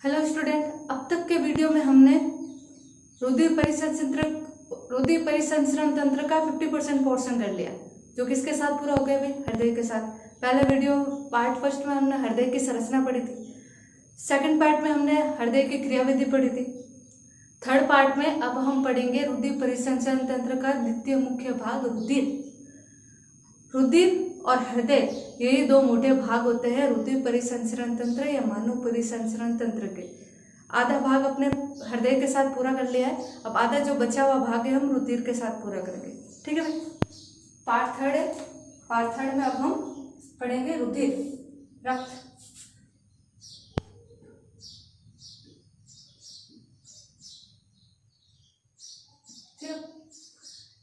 Hello student, अब तक के वीडियो में हमने रुधिर परिसंचरण तंत्र का 50% पोर्शन कर लिया, जो किसके साथ पूरा हो गया भाई? हृदय के साथ। पहले वीडियो पार्ट फर्स्ट में हमने हृदय की संरचना पढ़ी थी, सेकंड पार्ट में हमने हृदय की क्रियाविधि पढ़ी थी, थर्ड पार्ट में अब हम पढ़ेंगे रुधिर परिसंचरण तंत्र का द्वितीय मुख्य भाग रुधिर और हृदय। यही दो मोटे भाग होते हैं रुधिर परिसंचरण तंत्र या मानव परिसंचरण तंत्र के। आधा भाग अपने हृदय के साथ पूरा कर लिया है, अब आधा जो बचा हुआ भाग है हम रुधिर के साथ पूरा करेंगे। ठीक है भाई, पार्ट थर्ड है। पार्ट थर्ड में अब हम पढ़ेंगे रुधिर, रक्त।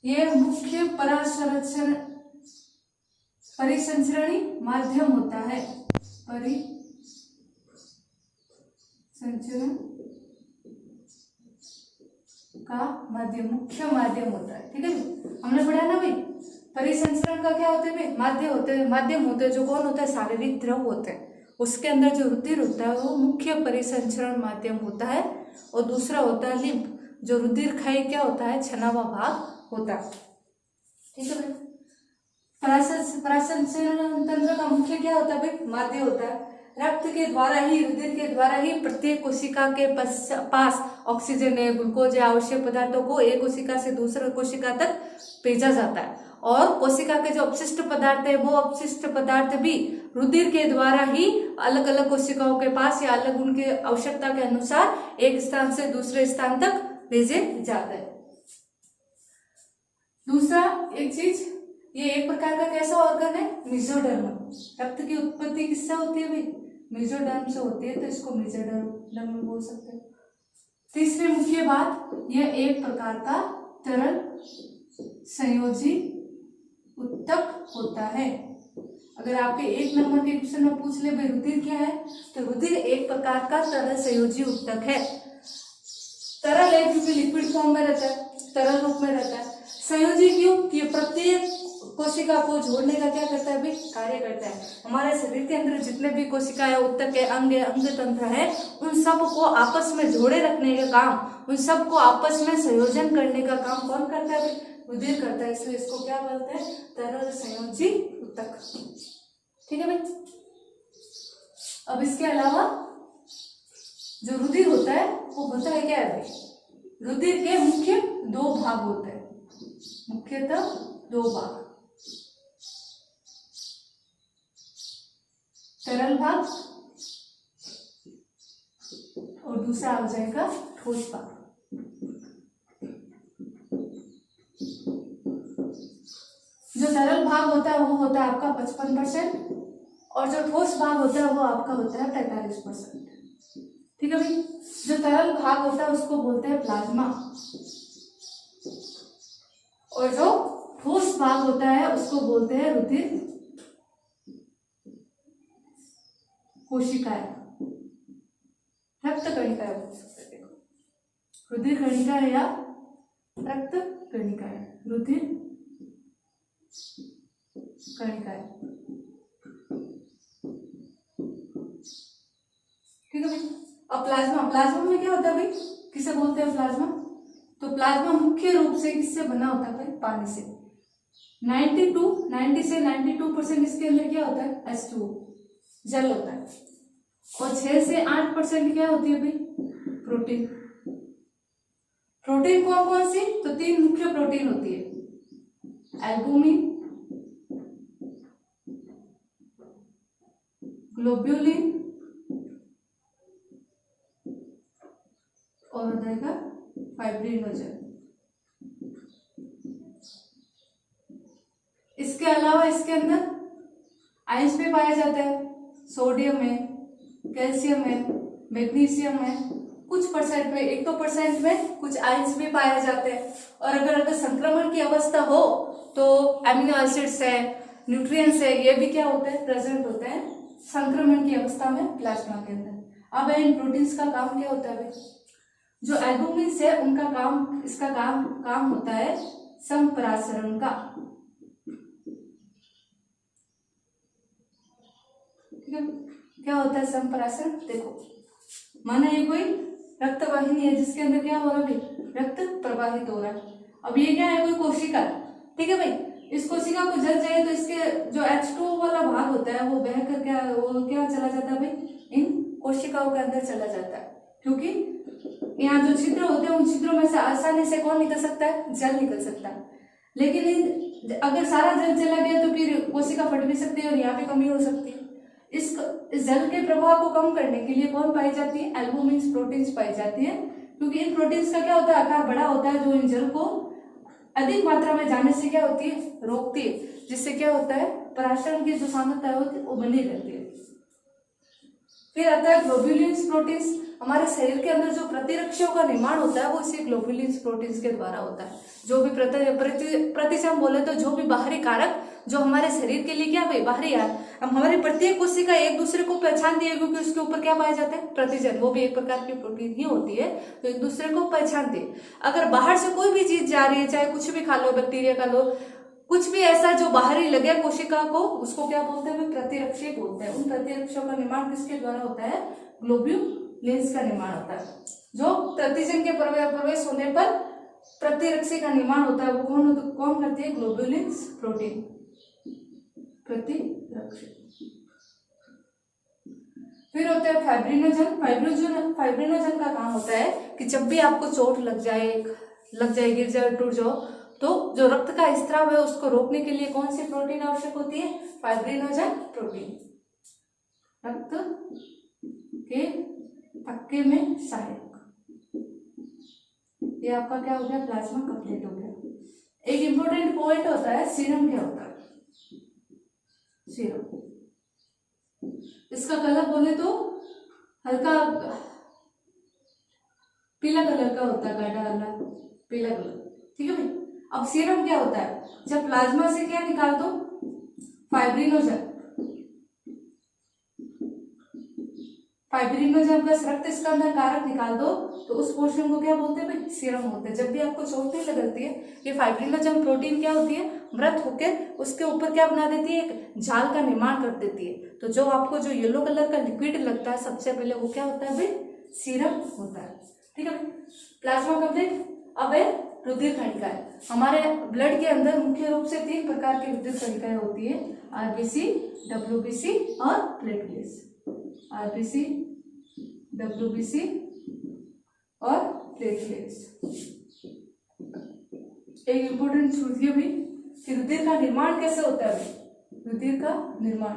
ये मुख्य परिसंचरणी माध्यम होता है। परिसंचरण का माध्यम, मुख्य माध्यम होता है। ठीक है, हमने पढ़ा ना भाई, परिसंचरण का क्या होता है भाई? माध्यम होते हैं जो कौन होता है? शारीरिक द्रव होते हैं। उसके अंदर जो रुधिर होता है वो मुख्य परिसंचरण माध्यम होता है, और दूसरा होता है लिम्फ, जो रुधिर खाई क्या होता है? छना हुआ भाग होता है। ठीक है भाई, परिसंचरण तंत्र का मुख्य क्या होता है भाई? माध्यम होता है। रक्त के द्वारा ही, रुधिर के द्वारा ही प्रत्येक कोशिका के पास ऑक्सीजन है, ग्लूकोज है, आवश्यक पदार्थों को एक कोशिका से दूसरे कोशिका तक भेजा जाता है। और कोशिका के जो अपशिष्ट पदार्थ है, वो अपशिष्ट पदार्थ भी रुधिर के द्वारा ही अलग अलग कोशिकाओं के पास या अलग उनके आवश्यकता के अनुसार एक स्थान से दूसरे स्थान तक भेजे जाते हैं। दूसरा एक चीज, ये एक प्रकार का कैसा ऑर्गन है? मेसोडर्म। रक्त की उत्पत्ति किससे होती है भाई? मेसोडर्म से होती है, तो इसको मेसोडर्म बोल सकते हैं। तीसरी मुख्य बात, यह एक प्रकार का तरल संयोजी उत्तक होता है। अगर आपके 1 नंबर के क्वेश्चन में पूछ ले भाई रुधिर क्या है, तो रुधिर एक प्रकार का तरल संयोजी उत्तक है। तरल है क्योंकि लिक्विड फॉर्म में रहता है, तरल रूप में रहता है। संयोजी क्यों? कि प्रत्येक कोशिका को जोड़ने का क्या करता है भाई? कार्य करता है। हमारे शरीर के अंदर जितने भी कोशिका है, उत्तक है, अंग है, अंग तंत्र है, उन सब को आपस में जोड़े रखने का काम, उन सब को आपस में संयोजन करने का काम कौन करता है भाई? रुधिर करता है। इसलिए इसको क्या बोलते हैं? तरल संयोजी उत्तक। ठीक है भाई, अब इसके अलावा जो रुधिर होता है वो होता है क्या है भाई? रुधिर के मुख्य 2 भाग होते हैं, मुख्यतः 2 भाग, तरल भाग और दूसरा हो जाएगा ठोस भाग। जो तरल भाग होता है वो होता है आपका 55%, और जो ठोस भाग होता है वो आपका होता है 45%। ठीक है भाई, जो तरल भाग होता है उसको बोलते हैं प्लाज्मा, और जो ठोस भाग होता है उसको बोलते हैं रुधिर कोशिकाएं, रक्त कणिकाएं बोल सकते हैं। रुधिर कणिका है या रक्त कणिका है, रुधिर कणिकाएं। ठीक है भाई, अब प्लाज्मा में क्या होता है भाई? किसे बोलते हैं प्लाज्मा? तो प्लाज्मा मुख्य रूप से किससे बना होता है भाई? पानी से। 90 से 92% इसके अंदर क्या होता है? H2O, जल होता है। और 6 से 8% क्या होती है भाई? प्रोटीन। प्रोटीन कौन कौन सी? तो 3 मुख्य प्रोटीन होती है, एल्बुमिन, ग्लोब्यूलिन और हो जाएगा फाइब्रिनोजन। इसके अलावा इसके अंदर आयंस भी पाया जाता है, सोडियम है, कैल्शियम है, मैग्नीशियम है, कुछ परसेंट में, 1-2% में कुछ आयंस भी पाए जाते हैं। और अगर संक्रमण की अवस्था हो तो एमिनो एसिड्स है, न्यूट्रिएंट्स है, ये भी क्या होते हैं? प्रेजेंट होते हैं संक्रमण की अवस्था में प्लाज्मा के अंदर। अब इन प्रोटीन्स का काम क्या होता है भाई? जो एल्बुमिन है उनका काम, इसका काम होता है संप्रासरण का। ठीक है, क्या होता है संप्रासरण? देखो, माना ये कोई रक्त वाहिनी है जिसके अंदर क्या हो रहा है भाई, रक्त प्रवाहित हो रहा है। अब ये क्या है, कोई कोशिका, ठीक है भाई। इस कोशिका को जल जाए तो इसके जो H2O वाला भाग होता है वो बह कर क्या चला जाता है भाई, इन कोशिकाओं के अंदर चला जाता है, क्योंकि यहाँ जो छिद्र होते हैं उन छिद्रों में से आसानी से कौन निकल सकता है, जल निकल सकता है। लेकिन अगर सारा जल चला गया तो फिर कोशिका फट भी सकती है और यहाँ पे कमी हो सकती है। इस जल के प्रवाह को कम करने के लिए कौन पाई जाती है, एल्बुमिन प्रोटीन्स पाई जाती है, क्योंकि इन प्रोटीन्स का क्या होता है, आकार बड़ा होता है, जो इन जल को अधिक मात्रा में जाने से क्या होती है, रोकती है, जिससे क्या होता है, पराशरण की जो सांद्रता होती है वो बनी रहती है। फिर आता है ग्लोब्युलिन्स प्रोटीन्स। हमारे शरीर के अंदर जो प्रतिरक्षियों का निर्माण होता है वो इसी ग्लोब्युलिन्स प्रोटीन्स के द्वारा होता है। जो भी प्रतिशम बोले तो जो भी बाहरी कारक जो हमारे शरीर के लिए क्या भाई बाहरी यार, अब हमारी प्रत्येक कोशिका एक दूसरे को पहचानती है, क्योंकि उसके ऊपर क्या पाए जाते हैं, प्रतिजन, वो भी एक प्रकार की प्रोटीन ही होती है, तो एक दूसरे को पहचानती है। अगर बाहर से कोई भी चीज जा रही है, चाहे कुछ भी खा लो, बैक्टीरिया खा लो, कुछ भी ऐसा जो बाहरी लगे कोशिका को, उसको क्या बोलते हैं, प्रतिरक्षी बोलते हैं। उन प्रतिरक्षियों का निर्माण किसके द्वारा होता है, ग्लोब्युलिन्स का निर्माण होता है। जो प्रतिजन के प्रवेश होने पर प्रतिरक्षी का निर्माण होता है, वो कौन करती है, ग्लोब्युलिन्स प्रोटीन, प्रतिरक्षी। फिर होता है फाइब्रिनोजन। फाइब्रिनोजन का काम होता है कि जब भी आपको चोट लग जाए, गिर जाए, टूट जाओ, तो जो रक्त का स्त्राव है उसको रोकने के लिए कौन सी प्रोटीन आवश्यक होती है, फाइब्रिनोजन प्रोटीन, रक्त के थक्के में सहायक। ये आपका क्या हो गया, प्लाज्मा कंप्लीट हो गया। एक इंपॉर्टेंट पॉइंट होता है सीरम। क्या होता है सीरम, इसका कलर बोले तो हल्का पीला कलर का होता है, गाढ़ा वाला पीला कलर, ठीक है भाई। अब सीरम क्या होता है, जब प्लाज्मा से क्या निकाल दो, फाइब्रिनोजन प्लस रक्त स्कंदन कारक निकाल दो, तो उस पोर्शन को क्या बोलते हैं भाई, सीरम होते हैं। जब भी आपको चोट नहीं लगती है, ये फाइब्रिनोजन प्रोटीन क्या होती है, व्रत होकर उसके ऊपर क्या बना देती है, एक जाल का निर्माण कर देती है। तो जो आपको जो येलो कलर का लिक्विड लगता है सबसे पहले, वो क्या होता है भाई, सीरम होता है, ठीक है भाई। Plasma complete. अब है रुधिर कणिकाएं। हमारे ब्लड के अंदर मुख्य रूप से 3 प्रकार की रुधिर कणिकाएं होती है, आरबीसी, डब्ल्यूबीसी और प्लेटलेट्स। आरबीसी, डब्ल्यूबीसी और प्लेटलेट्स। एक इंपॉर्टेंट चीज ये भी कि रुधिर का निर्माण कैसे होता है, रुधिर का निर्माण,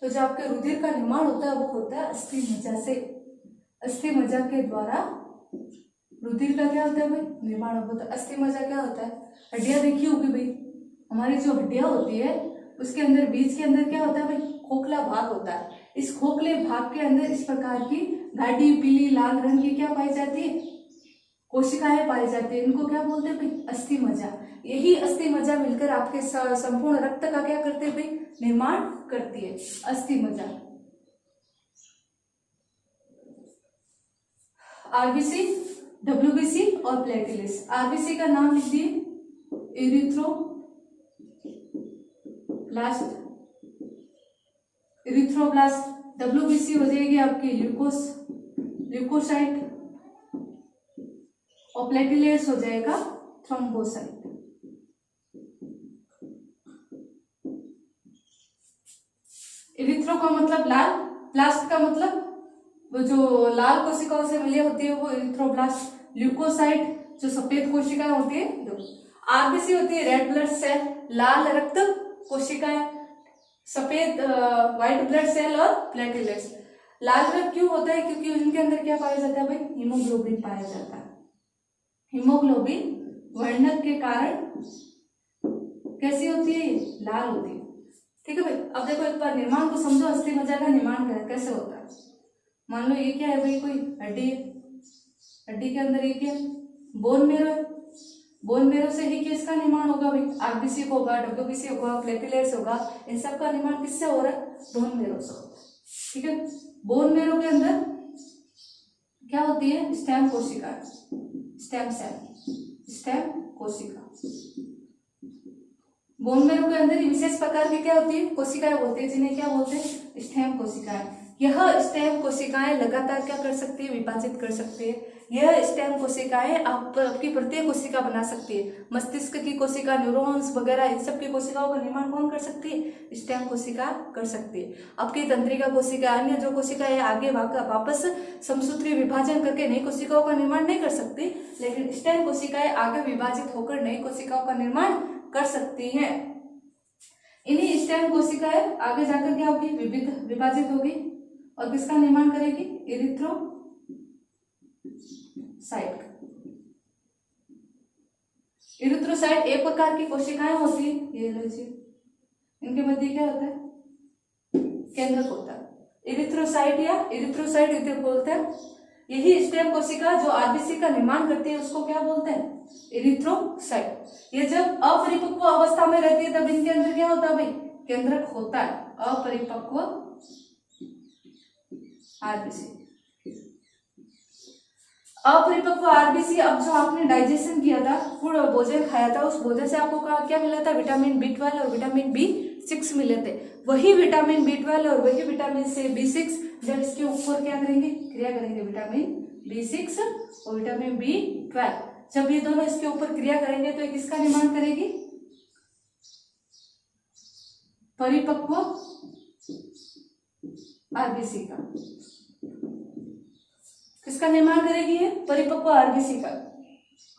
तो जो आपके रुधिर का निर्माण होता है वो होता है अस्थि मज्जा से। अस्थि मज्जा के द्वारा रुधिर का क्या होता है भाई, निर्माण होता है। अस्थि मज्जा क्या होता है, हड्डियां देखी होगी भाई, हमारी जो हड्डियां होती है उसके अंदर बीच के अंदर क्या होता है भाई, खोखला भाग होता है। इस खोखले भाग के अंदर इस प्रकार की गाढ़ी पीली लाल रंग की क्या पाई जाती है, कोशिकाएं पाई जाती है। इनको क्या बोलते हैं भाई, अस्थि मज्जा। यही अस्थि मज्जा मिलकर आपके संपूर्ण रक्त का क्या करते हैं भाई, निर्माण करती है, अस्थि मज्जा। आरबीसी, डब्ल्यूबीसी और प्लेटलेट्स। आरबीसी का नाम लिख दिए, इरिथ्रोब्लास्ट। डब्ल्यूबीसी हो जाएगी आपकी ल्यूकोसाइट और प्लेटलेट्स हो जाएगा थ्रोम्बोसाइट। इरिथ्रो का मतलब लाल, ब्लास्ट का मतलब वो जो लाल कोशिकाओं से मिली होती है वो इरिथ्रोब्लास्ट। ल्यूकोसाइट जो सफेद कोशिकाएं होती है। आरबीसी होती है रेड ब्लड सेल, लाल रक्त कोशिकाएं, सफेद व्हाइट ब्लड सेल और प्लेटलेट्स। लाल रक्त क्यों होता है, क्योंकि उनके अंदर क्या पाया जाता है भाई, हीमोग्लोबिन पाया जाता है। हीमोग्लोबिन वर्णक के कारण कैसी होती है, लाल होती है, ठीक है भाई। अब देखो एक बार निर्माण को समझो, अस्थि मज्जा का निर्माण कैसे होता है। मान लो ये क्या है भाई, कोई हड्डी है, हड्डी के अंदर ये क्या है, बोन मेरो है। बोन मेरो से ही किसका निर्माण होगा भाई, आरबीसी होगा, डब्ल्यूबीसी होगा, प्लेटलेट्स होगा। इन सब का निर्माण किससे हो रहा है, बोन मेरो से होता है, ठीक है। बोन मेरो के अंदर क्या होती है, स्टेम कोशिका, स्टेम सेल, स्टेम कोशिका। बोन मेरो के अंदर विशेष प्रकार की क्या होती है, कोशिकाएं होती है, जिन्हें क्या बोलते हैं, स्टेम कोशिकाएं। यह स्टेम कोशिकाएं लगातार क्या कर सकती है, विभाजित कर सकती है। यह स्टेम कोशिकाएं आपकी प्रत्येक कोशिका बना सकती है। मस्तिष्क की कोशिका, न्यूरॉन्स वगैरह इन सब की कोशिकाओं का निर्माण कौन कर सकती है, स्टेम कोशिका कर सकती है। आपकी तंत्रिका कोशिका, अन्य जो कोशिका है आगे वापस समसूत्री विभाजन करके नई कोशिकाओं का निर्माण नहीं कर सकती, लेकिन स्टेम कोशिकाएं आगे विभाजित होकर नई कोशिकाओं का निर्माण कर सकती हैं। इन्हीं स्टेम कोशिकाएं आगे जाकर क्या होगी, विभाजित होगी और किसका निर्माण करेगी, इरिथ्रोसाइट। इरिथ्रोसाइट एक प्रकार की कोशिकाएं होती है, ये लीजिए, इनके मध्य क्या होता है, केंद्रक होता है। इरिथ्रोसाइट या इरिथ्रोसाइट इसे बोलते हैं। यही स्टेम कोशिका जो आरबीसी का निर्माण करती है उसको क्या बोलते हैं, इरिथ्रोसाइट। ये जब अपरिपक्व अवस्था में रहती है तब इनके अंदर क्या होता है भाई, केंद्रक होता है। अपरिपक्व आरबीसी, अपरिपक्व आरबीसी। अब जो आपने डाइजेशन किया था, फूड भोजन खाया था, उस भोजन से आपको क्या मिला था, विटामिन B12 और विटामिन B6 मिले थे। वही विटामिन B12 और वही विटामिन B6 जब इसके ऊपर क्या करेंगे, क्रिया करेंगे, विटामिन B6 और विटामिन B12 जब ये दोनों इसके ऊपर क्रिया करेंगे तो किसका निर्माण करेगी, परिपक्व आरबीसी का। किसका निर्माण करेगी ये, परिपक्व आरबीसी का।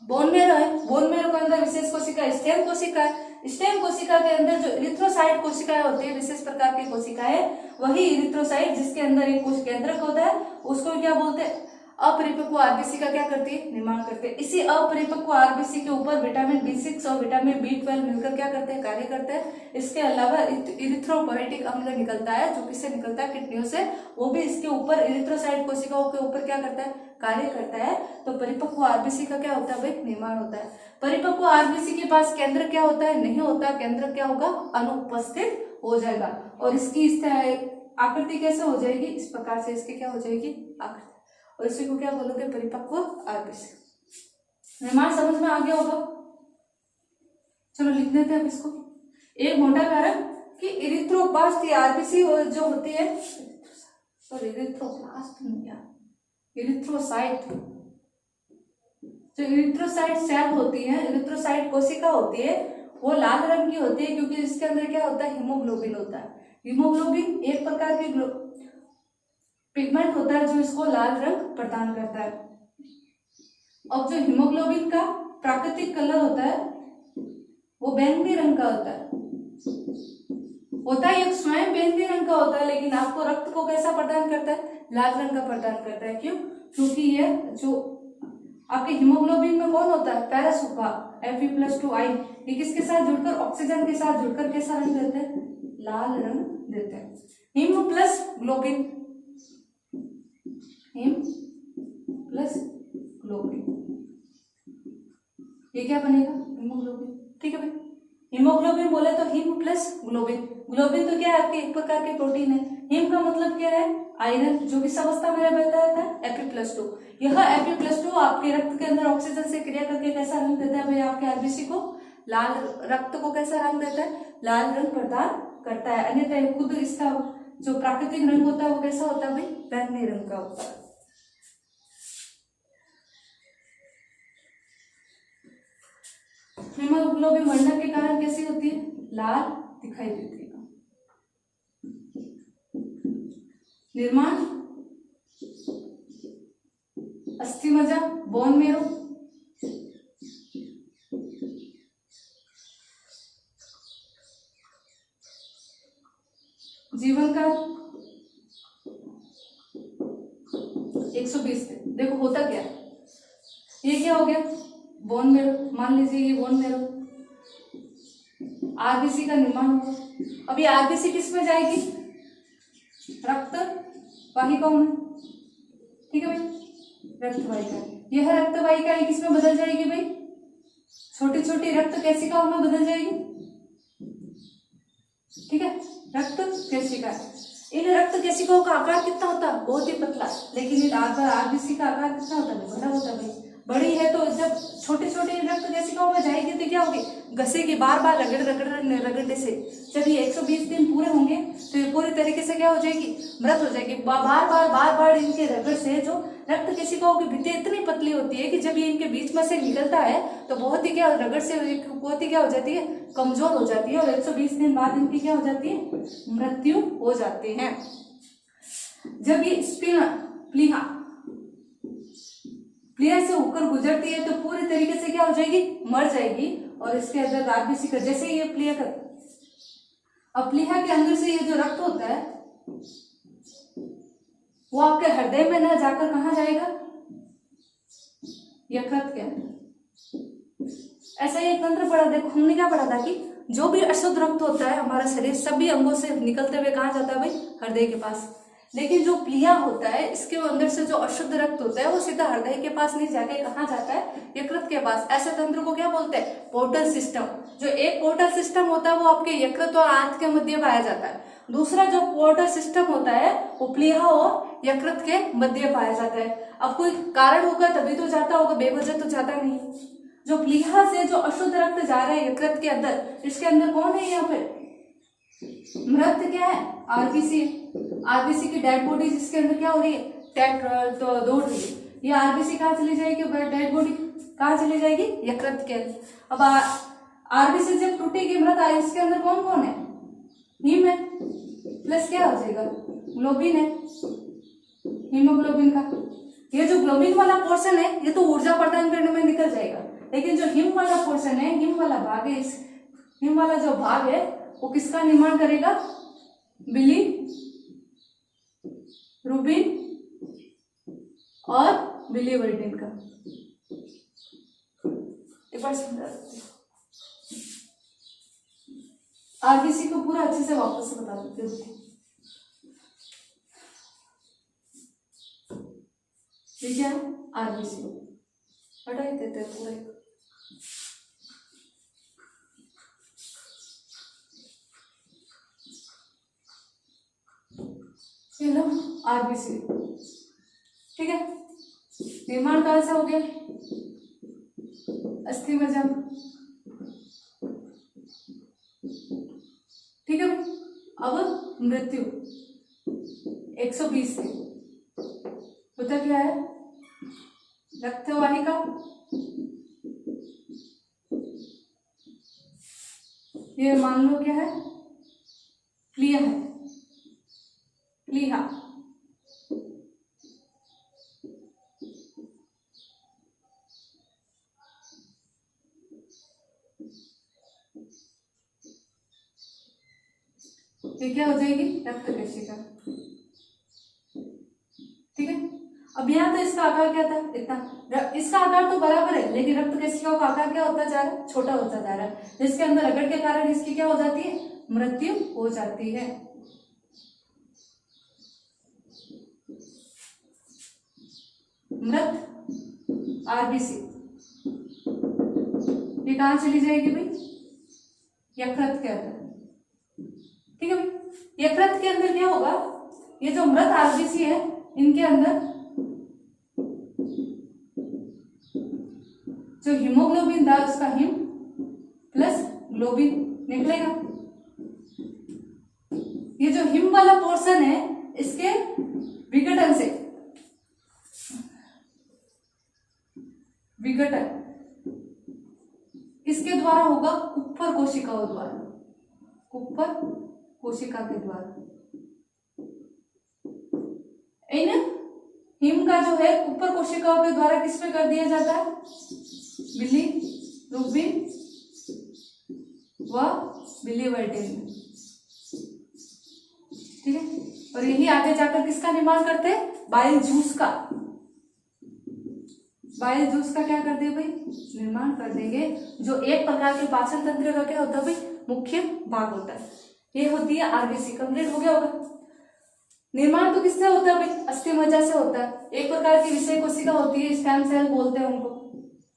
बोन मेरो है, बोन मेरो के अंदर विशेष कोशिका स्टेम कोशिका है। स्टेम कोशिका के अंदर जो इरिथ्रोसाइट कोशिकाएं होती है, विशेष प्रकार की कोशिकाएं, वही इरिथ्रोसाइट जिसके अंदर एक कोश केंद्रक होता है उसको क्या बोलते हैं, अपरिपक्व आरबीसी का क्या करती है, निर्माण करते हैं। इसी अपरिपक्व आरबीसी के ऊपर विटामिन B6 और विटामिन B12 मिलकर क्या करते हैं, कार्य करते हैं। इसके अलावा इरिथ्रोपोएटिक अम्ल निकलता है जो किससे निकलता है, किडनियों से, वो भी इसके ऊपर इरिथ्रोसाइट कोशिकाओं के ऊपर क्या करता है, कार्य करता है। तो परिपक्व आरबीसी का क्या होता है भाई, निर्माण होता है। परिपक्व आरबीसी के पास केंद्र क्या होता है, नहीं होता, केंद्र क्या होगा, अनुपस्थित हो जाएगा। और इसकी आकृति कैसे हो जाएगी, इस प्रकार से इसकी क्या हो जाएगी, आकृति, और इसी को क्या बोलोगे, परिपक्व आरबीसी। निर्माण समझ में आ गया होगा। चलो लिख देते हैं अब इसको। एक मोटा कारक कि इरिथ्रोब्लास्ट आरबीसी जो होती है, सॉरी इरिथ्रोब्लास्ट नहीं यार, इरिथ्रोसाइट, जो इरिथ्रोसाइट सेल होती है, इरिथ्रोसाइट कोशिका होती है, वो लाल रंग की होती है क्योंकि इसके अंदर क्या होता है, हीमोग्लोबिन होता है। हीमोग्लोबिन एक प्रकार की पिगमेंट होता है जो इसको लाल रंग प्रदान करता है। अब जो हीमोग्लोबिन का प्राकृतिक कलर होता है वो बैंगनी रंग का होता है, एक स्वयं बैंगनी रंग का होता है, लेकिन आपको रक्त को कैसा प्रदान करता है, लाल रंग का प्रदान करता है। क्यों, क्योंकि ये जो आपके हीमोग्लोबिन में कौन होता है, पैरासुपा Fe+2I, ये किसके साथ जुड़कर, ऑक्सीजन के साथ जुड़कर कैसा रंग देते हैं, लाल रंग देते हैं। Him plus globin, him plus globin, ये क्या बनेगा, हीमोग्लोबिन। ठीक है भाई, हीमोग्लोबिन बोले तो हिम प्लस ग्लोबिन। ग्लोबिन तो क्या है, आपके एक प्रकार के प्रोटीन है। हिम का मतलब क्या है, आयरन, जो किस अवस्था में रहता है, Fe+2। यह Fe+2 आपके रक्त के अंदर ऑक्सीजन से क्रिया करके कैसा रंग देता है भाई, आपके आरबीसी को लाल, रक्त को कैसा रंग देता है, लाल रंग प्रदान करता है। अन्यथा खुद इसका जो प्राकृतिक रंग होता है वो कैसा होता है भाई, बैंगनी रंग का होता है। हीमोग्लोबिन बढ़ने के कारण कैसी होती है, लाल दिखाई देती है। निर्माण अस्थिमज्जा, बोन मेरो, जीवन का 120 दिन। देखो होता क्या, ये क्या हो गया, बोन मेरो, मान लीजिए ये बोन मेरो, आरबीसी का निर्माण हुआ। अभी आरबीसी किस में जाएगी, रक्त वाहिकाओं में। ठीक है भाई, रक्त वाहिका, यह रक्त वाहिका किस में बदल जाएगी भाई, छोटी छोटी रक्त केशिकाओं में बदल जाएगी। ठीक है, रक्त केशिका, इन रक्त केशिकाओं का आकार कितना होता है, बहुत ही पतला, लेकिन इन आरबीसी का आकार कितना होता है, बड़ा होता है भाई। बड़ी है तो जब छोटे छोटे रक्त केशिकाओं में जाएगी तो क्या होगी, घसेगी बार बार रगड़ने से। जब ये 120 दिन पूरे होंगे तो ये पूरी तरीके से क्या हो जाएगी, मृत हो जाएगी। बार बार इनके रगड़ से जो रक्त केशिकाओं की भित्ति इतनी पतली होती है कि जब ये इनके बीच में से निकलता है तो बहुत ही क्या रगड़ से बहुत ही क्या हो जाती है, कमजोर हो जाती है और 120 दिन बाद इनकी क्या हो जाती है, मृत्यु हो जाती है। जब ये प्लीहा से होकर गुजरती है तो पूरी तरीके से क्या हो जाएगी, मर जाएगी। और इसके अंदर आरबीसी का जैसे ये प्लीहा का, अब प्लीहा के अंदर से ये जो रक्त होता है वो आपके हृदय में ना जाकर कहाँ जाएगा, यकृत के अंदर। ऐसा ही एक तंत्र पढ़ा, देखो हमने क्या पढ़ा था कि जो भी अशुद्ध रक्त होता है हमारा शरीर सभी अंगों से निकलते हुए कहाँ जाता है भाई, हृदय के पास। लेकिन जो प्लीहा होता है इसके अंदर से जो अशुद्ध रक्त होता है वो सीधा हृदय के पास नहीं जाके कहाँ जाता है, यकृत के पास। ऐसे तंत्र को क्या बोलते हैं, पोर्टल सिस्टम। जो एक पोर्टल सिस्टम होता है वो आपके यकृत और आंत के मध्य पाया जाता है। दूसरा जो पोर्टल सिस्टम होता है वो प्लीहा और यकृत के मध्य पाया जाता है। अब कोई कारण होगा तभी तो जाता होगा, बेवजह तो जाता नहीं। जो प्लीहा से जो अशुद्ध रक्त जा रहा है यकृत के अंदर, इसके अंदर कौन है, यहाँ पे मृत क्या है, आरबीसी। आरबीसी की डेड बॉडी जिसके अंदर क्या हो रही है, तो दौड़ रही है। ये आरबीसी कहाँ चली जाएगी, डेड बॉडी कहाँ चली जाएगी, यकृत के अंदर। अब आरबीसी जब टूटेगी मृत आए, इसके अंदर कौन कौन है, हीम है प्लस क्या हो जाएगा, ग्लोबिन है, हीमोग्लोबिन का। ये जो ग्लोबिन वाला पोर्शन है ये तो ऊर्जा प्रदान करने में निकल जाएगा, लेकिन जो हिम वाला पोर्शन है, हिम वाला भाग है, इस हिम वाला जो भाग है वो किसका निर्माण करेगा, बिली रूबिन और बिलीवर्डिन का। एक बार समझा आरबीसी को पूरा अच्छे से वापस से बता देते हैं। ये क्या है, आरबीसी हटा ही देते हैं पूरा। ये लो आरबीसी, ठीक है। निर्माण कहाँ से हो गया, अस्थि मज्जा, ठीक है। अब मृत्यु 120 से होता क्या है, रक्तवाहिका, ये मान लो क्या है, प्लीहा है, प्लीहा। ये क्या हो जाएगी, रक्त केशिका, ठीक है। अब यहाँ तो इसका आकार क्या था, इतना, इसका आकार तो बराबर है, लेकिन रक्त केशिकाओं का आकार क्या होता जा रहा है, छोटा होता जा रहा है, जिसके अंदर रगड़ के कारण इसकी क्या हो जाती है, मृत्यु हो जाती है। मृत आरबीसी ये कहाँ चली जाएगी भाई, यकृत के अंदर, ठीक है भाई। यकृत के अंदर क्या होगा, ये जो मृत आरबीसी है इनके अंदर जो हीमोग्लोबिन था उसका हिम प्लस ग्लोबिन निकलेगा। ये जो हिम वाला पोर्शन है इसके विघटन से, विघटन किसके द्वारा होगा, कुप्पर कोशिकाओं द्वारा, कुप्पर कोशिका के द्वारा। इन हिम का जो है कुप्पर कोशिकाओं के द्वारा किस पे कर दिया जाता है, बिली रूबिन व बिलीवर्डिन, ठीक है। और यही आगे जाकर किसका निर्माण करते हैं, बाइल जूस का, बाइल जूस का क्या कर दे भाई, निर्माण कर देंगे, जो एक प्रकार के पाचन तंत्र का क्या होता है भाई, मुख्य भाग होता है। ये होती है आरबीसी, कंप्लीट हो गया होगा। निर्माण तो किससे होता है भाई, अस्थि मज्जा से होता है। एक प्रकार की विषय कोशिका होती है, स्टेम सेल बोलते हैं उनको,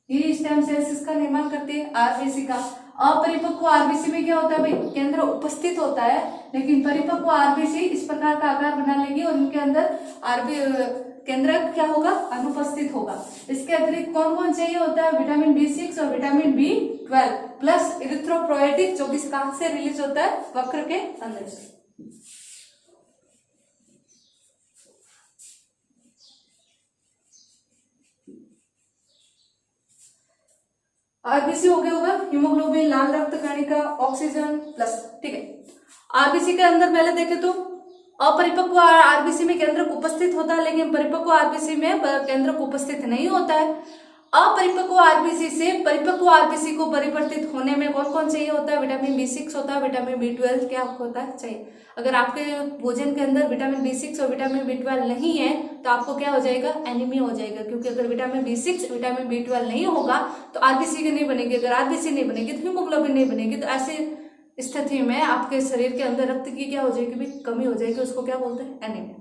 ये स्टेम सेल्स इसका निर्माण करती है आरबीसी का। अपरिपक्व आरबीसी में क्या होता है भाई, केंद्र उपस्थित होता है, लेकिन परिपक्व आरबीसी इस प्रकार का आकार बना लेगी और इनके अंदर केंद्रक क्या होगा, अनुपस्थित होगा। इसके अतिरिक्त कौन कौन चाहिए होता है, विटामिन B6 और विटामिन B12 प्लस इरिथ्रोपोएटिक, जो कि कहां से रिलीज होता है, वक्र के अंदर से। आरबीसी हो गया होगा, हीमोग्लोबिन, लाल रक्त कणिका, ऑक्सीजन प्लस, ठीक है। आरबीसी के अंदर पहले देखे तो अपरिपक्व आरबीसी में केंद्रक उपस्थित होता है, लेकिन परिपक्व आरबीसी में केंद्रक उपस्थित नहीं होता है। अपरिपक्व आरबीसी से परिपक्व आरबीसी को परिवर्तित होने में कौन कौन चाहिए होता है, विटामिन B6 होता है, विटामिन B12 क्या होता है, चाहिए। अगर आपके भोजन के अंदर विटामिन B6 और विटामिन B12 नहीं है तो आपको क्या हो जाएगा, एनीमिया हो जाएगा, क्योंकि अगर विटामिन B6 विटामिन B12 नहीं होगा तो आरबीसी नहीं बनेगी, अगर आरबीसी नहीं बनेगी तो हीमोग्लोबिन नहीं बनेगी, तो ऐसे स्थिति में आपके शरीर के अंदर रक्त की क्या हो जाएगी भी, कमी हो जाएगी, उसको क्या बोलते हैं, एनीमिया।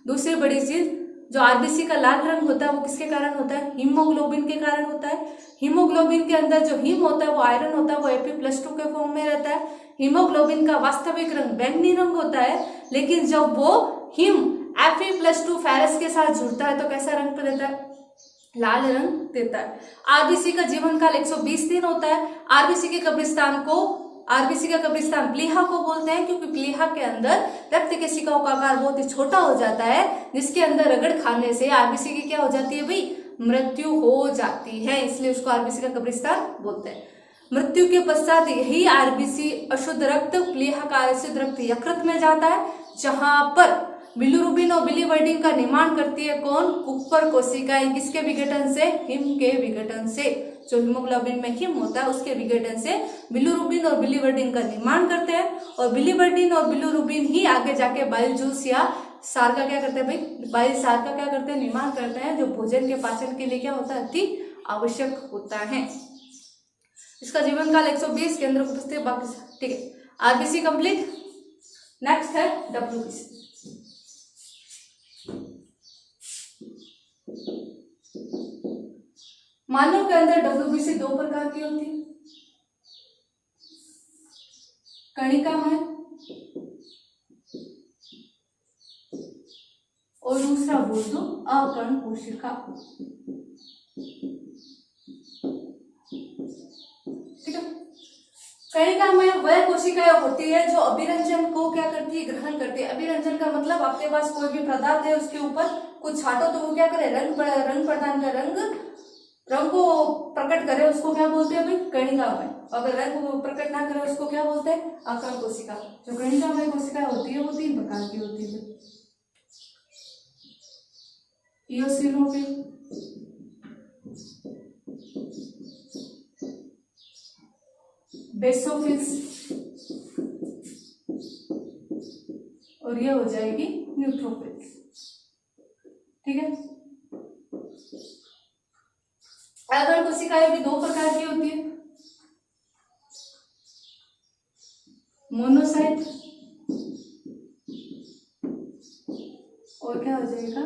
दूसरी बड़ी चीज, जो आरबीसी का लाल रंग होता है वो किसके कारण होता है, हीमोग्लोबिन के कारण होता है। हीमोग्लोबिन के अंदर जो हीम होता है वो आयरन होता है, वो Fe+2 के फॉर्म में रहता है। हीमोग्लोबिन का वास्तविक रंग बैंगनी रंग होता है, लेकिन जब वो हीम Fe+2 फेरस के साथ जुड़ता है तो कैसा रंग देता है, लाल रंग देता है। आरबीसी का जीवन काल 120 दिन होता है। आरबीसी का कब्रिस्तान प्लीहा को बोलते हैं, क्योंकि प्लीहा के अंदर रक्त केशिकाओं का आकार बहुत ही छोटा हो जाता है, जिसके अंदर रगड़ खाने से आरबीसी की क्या हो जाती है भाई, मृत्यु हो जाती है, इसलिए उसको आरबीसी का कब्रिस्तान बोलते हैं। मृत्यु के पश्चात यही आरबीसी अशुद्ध रक्त प्लीहा का अशुद्ध रक्त यकृत में जाता है, जहां पर बिलिरुबिन और बिलिवर्डिन का निर्माण करती है कौन, कुपर कोशिकाएं, किसके विघटन से, हिम के विघटन से। जो हीमोग्लोबिन में हिम होता है उसके विघटन से बिलिरुबिन और बिलिवर्डिन का निर्माण करते हैं, और बिलिवर्डिन और बिलिरुबिन ही आगे जाके बाइल जूस या सार का क्या करते हैं भाई, बाइल सार का क्या करते हैं, निर्माण करते हैं, जो भोजन के पाचन के लिए क्या होता है, अति आवश्यक होता है। इसका जीवन काल 120, केंद्र उपस्थित, बाकी ठीक है। RBC complete. नेक्स्ट है डब्ल्यूबीसी। मानव के अंदर डब्ल्यूबीसी दो प्रकार की होती है, कणिकामय और दूसरा बोल दो अकर्ण कोशिका, ठीक है। कणिकामय वह कोशिकाएं होती है जो अभिरंजन को क्या करती है, ग्रहण करती है। अभिरंजन का मतलब आपके पास कोई भी पदार्थ है, उसके ऊपर कुछ छाटो तो वो क्या करे, रंग प्रदान कर, रंग को प्रकट करे, उसको क्या बोलते हैं भाई, कणिकामय। अगर रंग को प्रकट ना करे उसको क्या बोलते हैं, अकर्ण कोशिका। जो कणिकामय कोशिका होती है वो 3 प्रकार की होती है, इओसिनोफिल, बेसोफिल्स और ये हो जाएगी न्यूट्रोफिल्स, ठीक है। अकर्ण कोशिकाएं भी 2 प्रकार की होती है, मोनोसाइट और क्या हो जाएगा,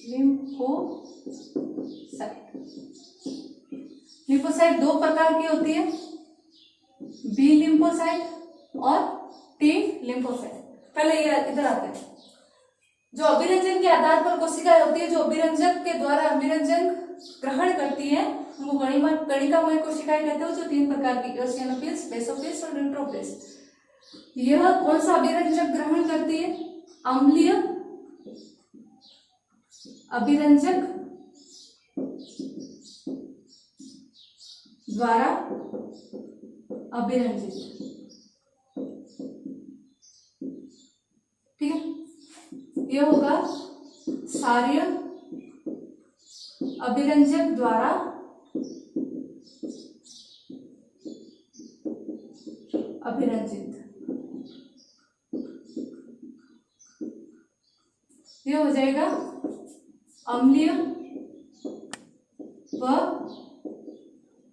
लिम्फोसाइट। लिम्फोसाइट 2 प्रकार की होती है, बी लिम्फोसाइट और टी लिम्फोसाइट। पहले ये इधर आते हैं। जो अभिरंजन के आधार पर कोशिकाएं होती है, जो अभिरंजक के द्वारा अभिरंजन ग्रहण करती है, वो कणिकामय कोशिकाएं कहते हैं, जो 3 प्रकार की, इओसिनोफिल्स, बेसोफिल्स और न्यूट्रोफिल्स। यह कौन सा अभिरंजक ग्रहण करती है, अम्लीय अभिरंजक द्वारा अभिरंजित, ठीक है। यह होगा क्षारीय अभिरंजक द्वारा अभिरंजित। यह हो जाएगा अम्लीय व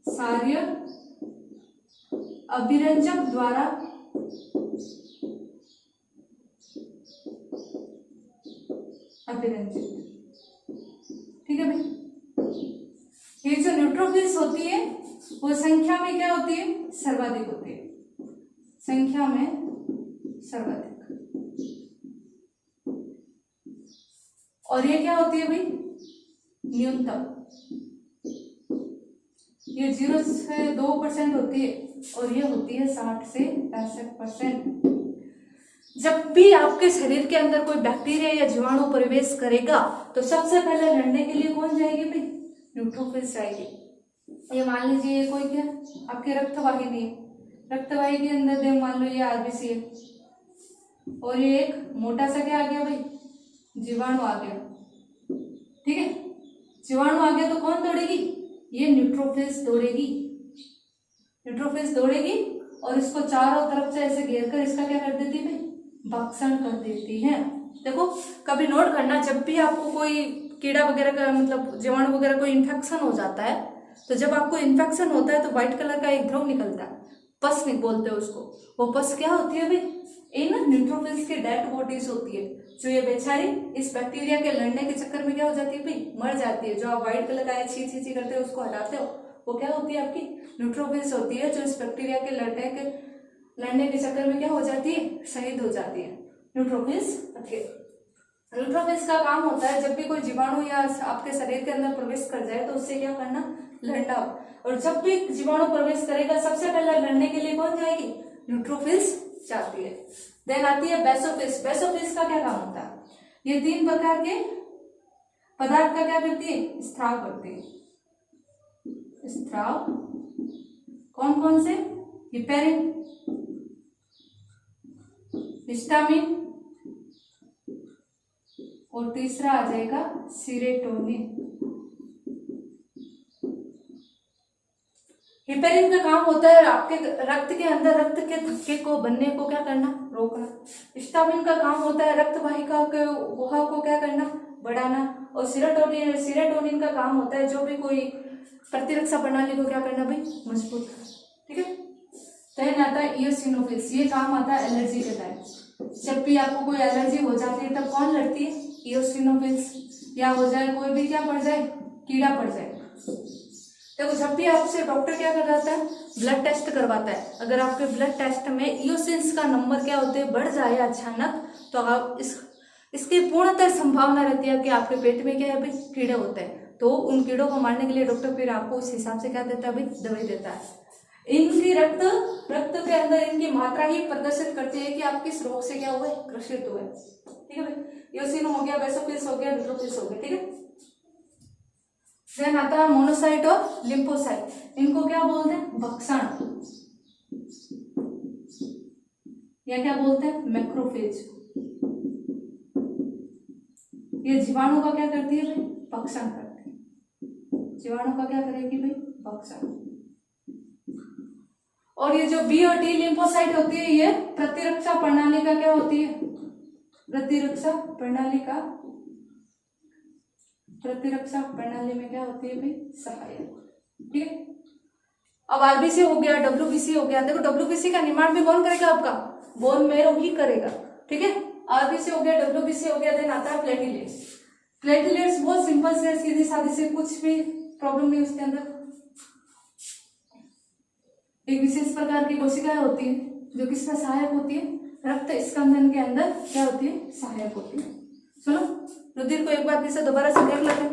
क्षारीय अभिरंजक द्वारा अभिरंजित, ठीक है भाई। ये जो न्यूट्रोफिल्स होती है वो संख्या में क्या होती है, सर्वाधिक होती है, संख्या में सर्वाधिक। और ये क्या होती है भाई, न्यूनतम। ये 0 से 2% होती है और ये होती है 60 से 65%। जब भी आपके शरीर के अंदर कोई बैक्टीरिया या जीवाणु प्रवेश करेगा तो सबसे पहले लड़ने के लिए कौन जाएगी भाई, न्यूट्रोफिल्स जाएगी। ये मान लीजिए ये कोई क्या आपकी रक्तवाहिनी है, रक्तवाहिनी के अंदर मान लो ये आरबीसी है और ये एक मोटा सा क्या आ गया भाई, जीवाणु आ गया। ठीक है, जीवाणु आ गया तो कौन दौड़ेगी, ये न्यूट्रोफिल्स दौड़ेगी। न्यूट्रोफिल्स दौड़ेगी और इसको चारों तरफ से ऐसे घेर कर इसका क्या कर देती है भाई, भक्षण कर देती है। देखो कभी नोट करना, जब भी आपको कोई कीड़ा वगैरह का मतलब जीवाणु वगैरह कोई इन्फेक्शन हो जाता है, तो जब आपको इन्फेक्शन होता है तो व्हाइट कलर का एक द्रव निकलता है, पस नहीं बोलते उसको। वो पस क्या होती है भाई, इन न्यूट्रोफिल्स की डेड बॉडीज होती है, जो ये बेचारी इस बैक्टीरिया के लड़ने के चक्कर में क्या हो जाती है भाई, मर जाती है। जो आप व्हाइट कलर का छी छी छी करते हो उसको हटाते हो, वो क्या होती है आपकी न्यूट्रोफिल्स होती है, जो इस बैक्टीरिया के लड़ने के चक्कर में क्या हो जाती है, शहीद हो जाती है। न्यूट्रोफिल्स न्यूट्रोफिल्स का काम होता है जब भी कोई जीवाणु या आपके शरीर के अंदर प्रवेश कर जाए तो उससे क्या करना, लड़ना। और जब भी जीवाणु प्रवेश करेगा सबसे पहले लड़ने के लिए कौन जाएगी, न्यूट्रोफिल्स जाती है। देन आती है बेसोफिल्स। बेसोफिल्स का क्या काम होता है, ये 3 प्रकार के पदार्थ का क्या करती है, स्त्राव करती है। स्त्राव कौन कौन से, हिपेरिन, हिस्टामिन और तीसरा आ जाएगा सीरोटोनिन। हिपेरिन का काम होता है आपके रक्त के अंदर रक्त के थक्के को बनने को क्या करना, रोकना। हिस्टामिन का काम होता है रक्त वाहिका के गुहा को क्या करना, बढ़ाना। और सीरोटोनिन का काम होता है जो भी कोई प्रतिरक्षा प्रणाली को क्या करना भाई, मजबूत करना। ठीक है, देन आता है इयोसिनोफिल्स। ये काम आता है एलर्जी के टाइम। जब भी आपको कोई एलर्जी हो जाती है तब कौन लड़ती है, इयोसिनोफिल्स। या हो जाए कोई भी क्या पड़ जाए, कीड़ा पड़ जाए। देखो जब भी आपसे डॉक्टर क्या कर रहा है, ब्लड टेस्ट करवाता है। अगर आपके ब्लड टेस्ट में इयोसिन्स का नंबर क्या होते हैं, बढ़ जाए अचानक, तो आप इसकी पूर्णतः संभावना रहती है कि आपके पेट में क्या है भाई, कीड़े होते हैं। तो उन कीड़ों को मारने के लिए डॉक्टर फिर आपको उस हिसाब से क्या देता है भाई, दवाई देता है। इनकी रक्त के अंदर इनकी मात्रा ही प्रदर्शित करती है कि आप किस रोग से क्या हुए, ग्रसित हुए। ठीक है भाई, इयोसिन हो गया, बेसोफिल्स हो गया, न्यूट्रोफिल्स हो गया। ठीक है, देन आता है मोनोसाइट और लिम्फोसाइट। इनको क्या बोलते हैं, भक्षण, या क्या बोलते हैं, मैक्रोफेज। ये जीवाणु का क्या करती है भाई, भक्षण करती है। जीवाणु का क्या करेगी भाई, भक्षण। और ये जो बी और टी लिम्फोसाइट होती है, ये प्रतिरक्षा प्रणाली का क्या होती है, प्रतिरक्षा प्रणाली में क्या होती है भाई, सहायक। ठीक है, अब आरबीसी हो गया, डब्ल्यूबीसी हो गया। देखो डब्ल्यूबीसी का निर्माण भी कौन करेगा, आपका बोन मैरो ही करेगा। ठीक है, आरबीसी हो गया, डब्ल्यूबीसी हो गया। देन आता है प्लेटलेट्स। प्लेटलेट्स बहुत सिंपल से, सीधी सादी से, कुछ भी प्रॉब्लम नहीं उसके अंदर। एक विशेष प्रकार की कोशिकाएं होती है जो किसमें सहायक होती है, रक्त स्कंदन के अंदर क्या होती है, सहायक होती है। सुनो, रुधिर को एक बार फिर से दोबारा से देख लेते हैं।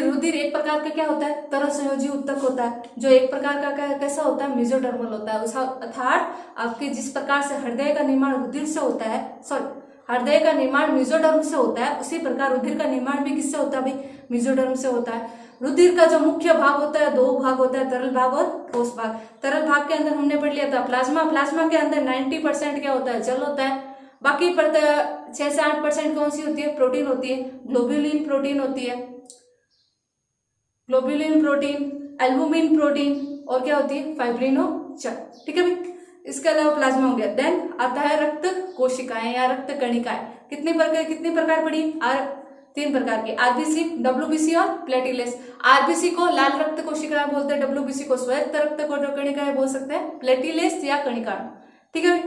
रुधिर एक प्रकार का क्या होता है, तरल संयोजी उत्तक होता है, जो एक प्रकार का कैसा होता है, मेसोडर्मल होता है। अर्थात आपके जिस प्रकार से हृदय का निर्माण रुधिर से होता है, हृदय का निर्माण मेसोडर्म से होता है, उसी प्रकार रुधिर का निर्माण भी किससे होता है भाई, मेसोडर्म से होता है। रुधिर का जो मुख्य भाग होता है, 2 भाग होता है, तरल भाग और ठोस भाग। तरल भाग के अंदर हमने पढ़ लिया था प्लाज्मा। प्लाज्मा के अंदर 90% क्या होता है, जल होता है। बाकी 6 से 8% कौन सी होती है, प्रोटीन होती है। ग्लोब्यूलिन प्रोटीन होती है, ग्लोब्यूलिन प्रोटीन, एल्बुमिन प्रोटीन, और क्या होती है, फाइब्रिनोजन। ठीक है भाई, इसके अलावा प्लाज्मा हो गया। देन आता है रक्त कोशिकाएं या रक्त कणिकाएं। कितनी प्रकार पड़ी, 3 प्रकार की, आरबीसी, डब्ल्यूबीसी और प्लेटिलेट्स। आरबीसी को लाल रक्त कोशिकाएं बोलते हैं, डब्ल्यूबीसी को श्वेत रक्त कणिकाएं बोल सकते हैं, प्लेटिलेट्स या कणिकाएं। ठीक है,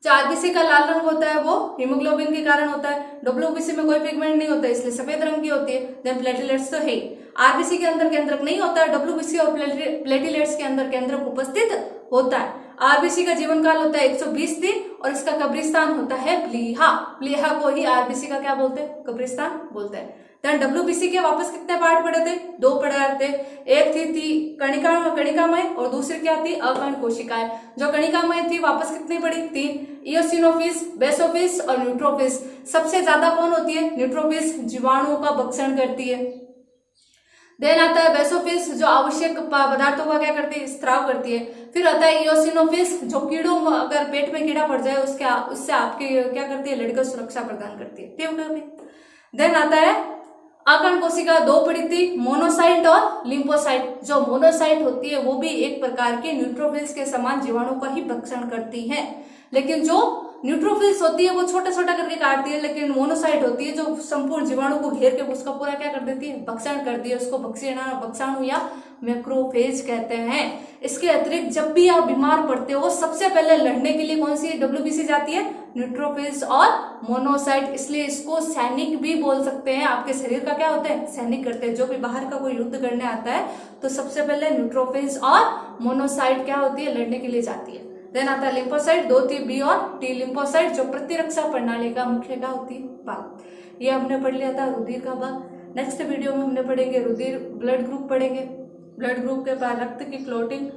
जो आरबीसी का लाल रंग होता है वो हीमोग्लोबिन के कारण होता है। डब्ल्यूबीसी में कोई पिगमेंट नहीं होता इसलिए सफेद रंग की होती है। देन प्लेटिलेट्स तो है, आरबीसी के अंदर केंद्रक नहीं होता है, डब्ल्यूबीसी और प्लेटिलेट्स के अंदर केंद्रक उपस्थित होता है। आरबीसी का जीवन काल होता है 120 दिन और इसका कब्रिस्तान होता है प्लीहा। प्लीहा को ही आरबीसी का क्या बोलते हैं, कब्रिस्तान बोलते हैं। देन डब्ल्यूबीसी के वापस कितने पार्ट पड़े थे, 2 पड़े थे। एक थी कणिकामय और दूसरी क्या थी, अकर्ण कोशिकाएं। जो कणिकामय थी वापस कितनी पड़ी, 3, इयोसिनोफिल्स, बेसोफिल्स और न्यूट्रोफिल्स। सबसे ज्यादा कौन होती है, न्यूट्रोफिल्स, जीवाणुओं का भक्षण करती है। देन आता है बेसोफिल्स, जो आवश्यक पदार्थों का क्या करती है, स्त्राव करती है। फिर आता है इयोसिनोफिल्स, जो कीड़ों, अगर पेट में कीड़ा पड़ जाए उससे आपकी क्या करती है, लड़का सुरक्षा प्रदान करती है। ठीक है। देन आता है अकर्ण कोशिका, 2 पड़ी थी, मोनोसाइट और लिम्फोसाइट। जो मोनोसाइट होती है वो भी एक प्रकार के न्यूट्रोफिल्स के समान जीवाणु का ही भक्षण करती है, लेकिन जो न्यूट्रोफिल्स होती है वो छोटा छोटा करके काटती है, लेकिन मोनोसाइट होती है जो संपूर्ण जीवाणु को घेर के उसका पूरा क्या कर देती है, भक्षण करती है। उसको भक्षाणु या मैक्रोफेज कहते हैं। इसके अतिरिक्त जब भी आप बीमार पड़ते हो सबसे पहले लड़ने के लिए कौन सी डब्ल्यूबीसी जाती है, न्यूट्रोफिल्स और मोनोसाइट। इसलिए इसको सैनिक भी बोल सकते हैं। आपके शरीर का क्या होता है, सैनिक करते हैं। जो भी बाहर का कोई युद्ध करने आता है तो सबसे पहले न्यूट्रोफिल्स और मोनोसाइट क्या होती है, लड़ने के लिए जाती है। देन आता है लिम्फोसाइट, 2 थी, बी और टी लिम्फोसाइट, जो प्रतिरक्षा प्रणाली का मुख्य का होती है भाग। ये हमने पढ़ लिया था रुधिर का भाग। नेक्स्ट वीडियो में हमने पढ़ेंगे रुधिर, ब्लड ग्रुप पढ़ेंगे। ब्लड ग्रुप के बाद रक्त की क्लोटिंग,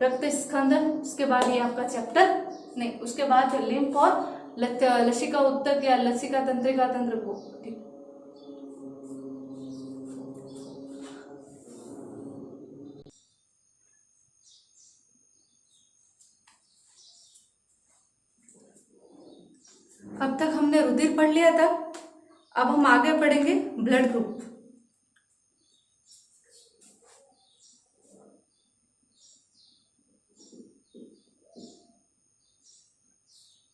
रक्त स्कंदन, उसके बाद ये आपका चैप्टर नहीं, उसके बाद लिम्फ और लसिका उत्तक या लसिका तंत्रिका तंत्र को। ठीक, अब तक हमने रुधिर पढ़ लिया था, अब हम आगे पढ़ेंगे ब्लड ग्रुप।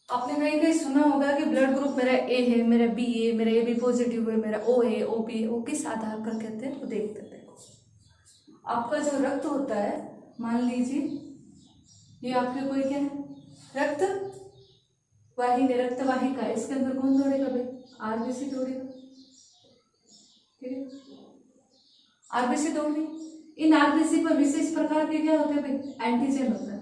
आपने कहीं कहीं सुना होगा कि ब्लड ग्रुप मेरा ए है, मेरा बी है, मेरा ए बी पॉजिटिव है, मेरा ओ है, ओ बी है। वो किस आधार पर कहते हैं वो देखते हैं। देखो, आपका जो रक्त होता है, मान लीजिए ये आपके कोई क्या है, रक्त वाहिनी, रक्त वाहिका। इसके अंदर कौन दौड़ेगा भाई, आरबीसी दौड़ेगा। ठीक है, आरबीसी दौड़नी। इन आरबीसी पर विशेष प्रकार के क्या होते हैं भाई, एंटीजन होता है।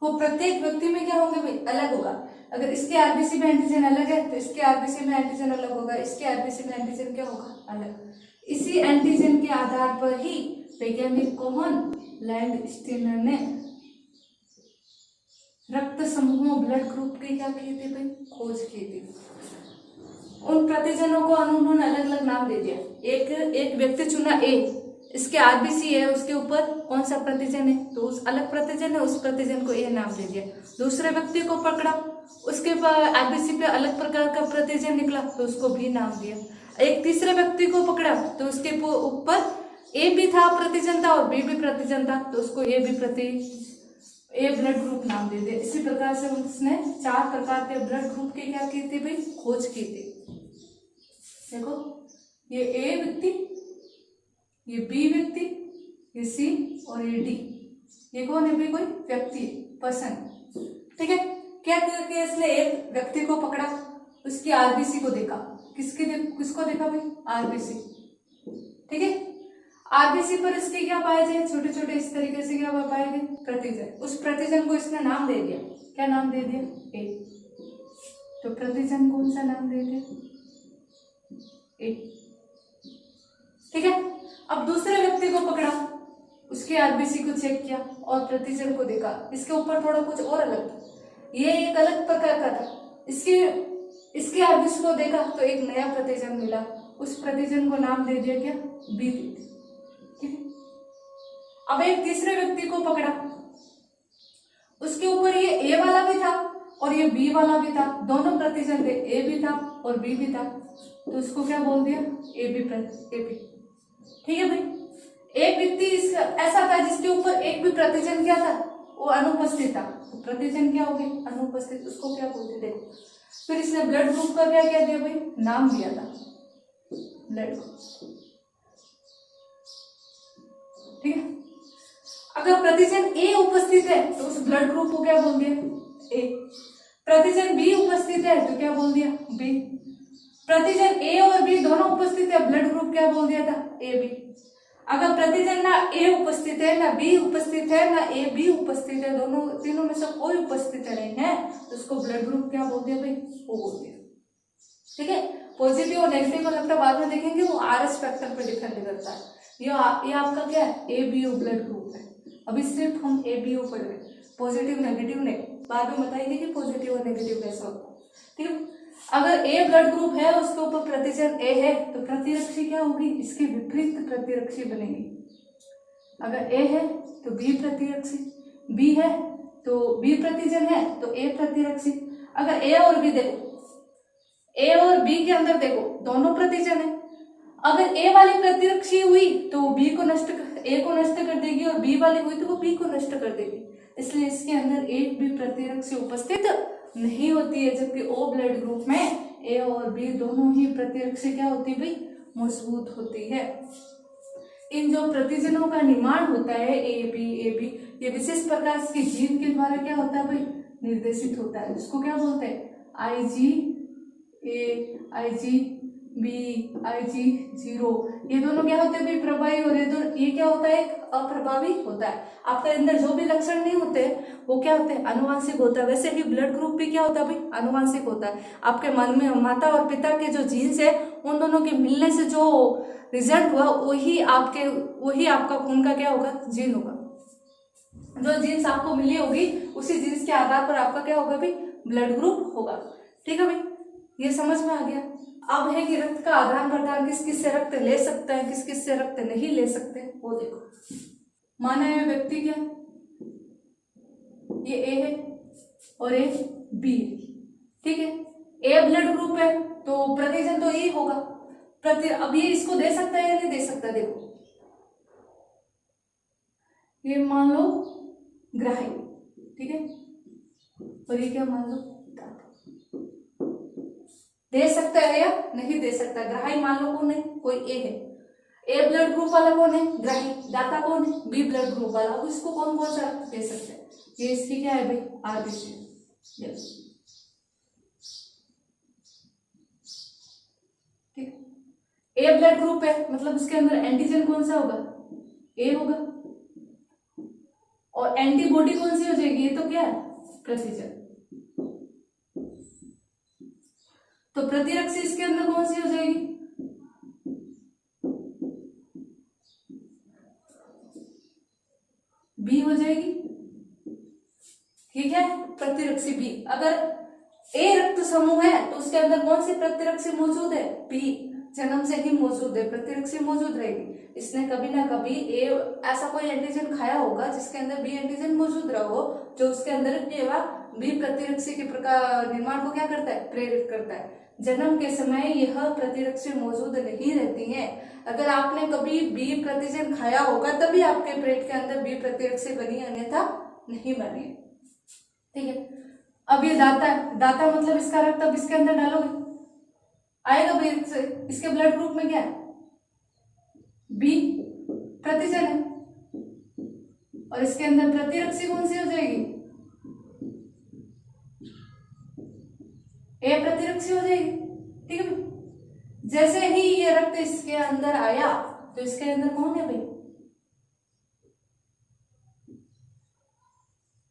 वो प्रत्येक व्यक्ति में क्या होंगे भाई, अलग होगा। अगर इसके आरबीसी में एंटीजन अलग है तो इसके आरबीसी में एंटीजन अलग होगा, इसके आरबीसी में एंटीजन क्या होगा, अलग। इसी एंटीजन के आधार पर ही वैज्ञानिक कोहन लैंडस्टीनर ने रक्त समूहों, ब्लड ग्रुप की क्या की थी भाई, खोज की थी। उन प्रतिजनों को उन्होंने अलग अलग नाम दे दिया। एक व्यक्ति चुना ए, इसके आरबीसी है, उसके ऊपर कौन सा प्रतिजन है तो उस अलग प्रतिजन है, उस प्रतिजन को ए नाम दे दिया। दूसरे व्यक्ति को पकड़ा, उसके आरबीसी पे अलग प्रकार का प्रतिजन निकला तो उसको भी नाम दिया। एक तीसरे व्यक्ति को पकड़ा तो उसके ऊपर ए भी था प्रतिजन था और बी भी प्रतिजन था तो उसको ए ब्लड ग्रुप नाम दे दिया। इसी प्रकार से उसने 4 प्रकार के ब्लड ग्रुप की क्या की थी भाई, खोज की थी। देखो, ये ए व्यक्ति, ये बी व्यक्ति, ये सी और ये डी। ये कौन है भाई, कोई व्यक्ति, पर्सन। ठीक है, क्या किया इसने, एक व्यक्ति को पकड़ा, उसकी आरबीसी को देखा। किसको देखा भाई, आरबीसी। ठीक है, आरबीसी पर इसके क्या पाए जाए, छोटे छोटे इस तरीके से क्या पाए गए, प्रतिजन। उस प्रतिजन को इसने नाम दे दिया, क्या नाम दे दिया, ए। तो प्रतिजन कौन सा नाम दे दिया, ए। ठीक है, अब दूसरे व्यक्ति को पकड़ा, उसके आरबीसी को चेक किया और प्रतिजन को देखा। इसके ऊपर थोड़ा कुछ और अलग था, ये एक अलग प्रकार का था। इसके आरबीसी को देखा तो एक नया प्रतिजन मिला, उस प्रतिजन को नाम दे दिया क्या, बी दे दिया। ठीक है, अब एक तीसरे व्यक्ति को पकड़ा, उसके ऊपर ये ए वाला भी था और ये बी वाला भी था, दोनों प्रतिजन थे, ए भी था और बी भी था, तो उसको क्या बोल दिया, ए बी। ठीक है भाई, एक व्यक्ति ऐसा था जिसके ऊपर एक भी प्रतिजन क्या था, वो अनुपस्थित था, तो प्रतिजन क्या हो गई, अनुपस्थित, उसको क्या बोलते, देखो। फिर इसने ब्लड ग्रुप का क्या दिया भाई, नाम दिया था, ब्लड ग्रुप। ठीक है, अगर प्रतिजन ए उपस्थित है तो उस ब्लड ग्रुप को क्या बोल दिया, ए। प्रतिजन बी उपस्थित है तो क्या बोल दिया, बी। प्रतिजन ए और बी दोनों उपस्थित है, ब्लड ग्रुप क्या बोल दिया था, ए बी। अगर प्रतिजन ना ए उपस्थित है, ना बी उपस्थित है, ना ए बी उपस्थित है, दोनों तीनों में से कोई उपस्थित नहीं है, तो उसको ब्लड ग्रुप क्या बोलते हैं भाई? ओ बोलते हैं। ठीक है, पॉजिटिव और नेगेटिव का लगता बाद में देखेंगे, वो आरएस फैक्टर पर डिपेंड करता है। ये आपका क्या है? A B O blood group है। अभी सिर्फ हम ए बी ओ पढ़ रहे हैं, पॉजिटिव नेगेटिव नहीं, बाद में बताएंगे कि पॉजिटिव और नेगेटिव कैसा होता है। ठीक है, अगर ए ब्लड ग्रुप है, उसके ऊपर प्रतिजन ए है, तो प्रतिरक्षी क्या होगी? इसके विपरीत प्रतिरक्षी बनेगी। अगर ए है तो बी प्रतिरक्षी, बी है तो बी प्रतिजन है तो ए प्रतिरक्षी। अगर ए और बी देखो, ए और बी के अंदर देखो दोनों प्रतिजन है, अगर ए वाली प्रतिरक्षी हुई तो बी को ए को नष्ट कर देगी, और बी वाली हुई तो वो बी को नष्ट कर देगी। इसलिए इसके अंदर एक भी प्रतिरक्षी उपस्थित नहीं होती है, जबकि ओ ब्लड ग्रुप में ए और बी दोनों ही प्रतिरक्षी क्या होती है भाई? मजबूत होती है। इन जो प्रतिजनों का निर्माण होता है ए बी, ये विशेष प्रकार के जीन के द्वारा क्या होता है भाई? निर्देशित होता है। इसको क्या बोलते हैं? IG-A, IG-B, IG-0, ये दोनों क्या होते हैं भाई? प्रभावी, और ये क्या होता है? अप्रभावी होता है। आपके अंदर जो भी लक्षण नहीं होते वो क्या होते हैं? आनुवांशिक होता है। वैसे ही ब्लड ग्रुप भी क्या होता है भाई? आनुवांशिक होता है। आपके मन में माता और पिता के जो जीन्स है, उन दोनों के मिलने से जो रिजल्ट हुआ वही आपका खून का क्या होगा? जीन होगा। जो जीन्स आपको मिली होगी उसी जीन्स के आधार पर आपका क्या होगा भाई? ब्लड ग्रुप होगा। ठीक है भाई, ये समझ में आ गया। अब है कि रक्त का आदान प्रदान किस किस से रक्त ले सकते हैं, किस किस से रक्त नहीं ले सकते, वो देखो। माना ये व्यक्ति क्या, ये ए है और ये बी है। ठीक है, ए ब्लड ग्रुप है तो प्रतिजन तो ए होगा। अब ये इसको दे सकता है या नहीं दे सकता? देखो, ये मान लो ग्राही, ठीक है, और ये क्या मान लो दाता। दे सकता है या नहीं दे सकता? ग्राही मान लो कौन है? कोई ए है। ए ब्लड ग्रुप वाला कौन है? ग्राही। दाता कौन है? बी ब्लड ग्रुप वाला। अब इसको कौन कौन सा दे सकते हैं? ये इसकी क्या है भाई? आरबीसी। ठीक, ए ब्लड ग्रुप है मतलब इसके अंदर एंटीजन कौन सा होगा? ए होगा। और एंटीबॉडी कौन सी हो जाएगी? ये तो क्या है? प्रतिजन। तो प्रतिरक्षी इसके अंदर कौन सी हो जाएगी? बी हो जाएगी। ठीक है, प्रतिरक्षी बी। अगर ए रक्त समूह है तो उसके अंदर कौन सी प्रतिरक्षी मौजूद है? बी जन्म से ही मौजूद है, प्रतिरक्षी मौजूद रहेगी। इसने कभी ना कभी ए ऐसा कोई एंटीजन खाया होगा जिसके अंदर बी एंटीजन मौजूद रहा हो, जो उसके अंदर बी प्रतिरक्षी के प्रकार निर्माण को क्या करता है? प्रेरित करता है। जन्म के समय यह प्रतिरक्षी मौजूद नहीं रहती है। अगर आपने कभी बी प्रतिजन खाया होगा तभी आपके पेट के अंदर बी प्रतिरक्षी बनी, अन्यथा नहीं बनी। ठीक है, अब ये दाता है। दाता मतलब इसका रक्त अब इसके अंदर डालोगे आएगा भाई, इसके ब्लड ग्रुप में क्या है? बी प्रतिजन है, और इसके अंदर प्रतिरक्षी कौन सी हो जाएगी? ए प्रतिरक्षी हो जाएगी। ठीक है भाई, जैसे ही ये रक्त इसके अंदर आया तो इसके अंदर कौन है भाई?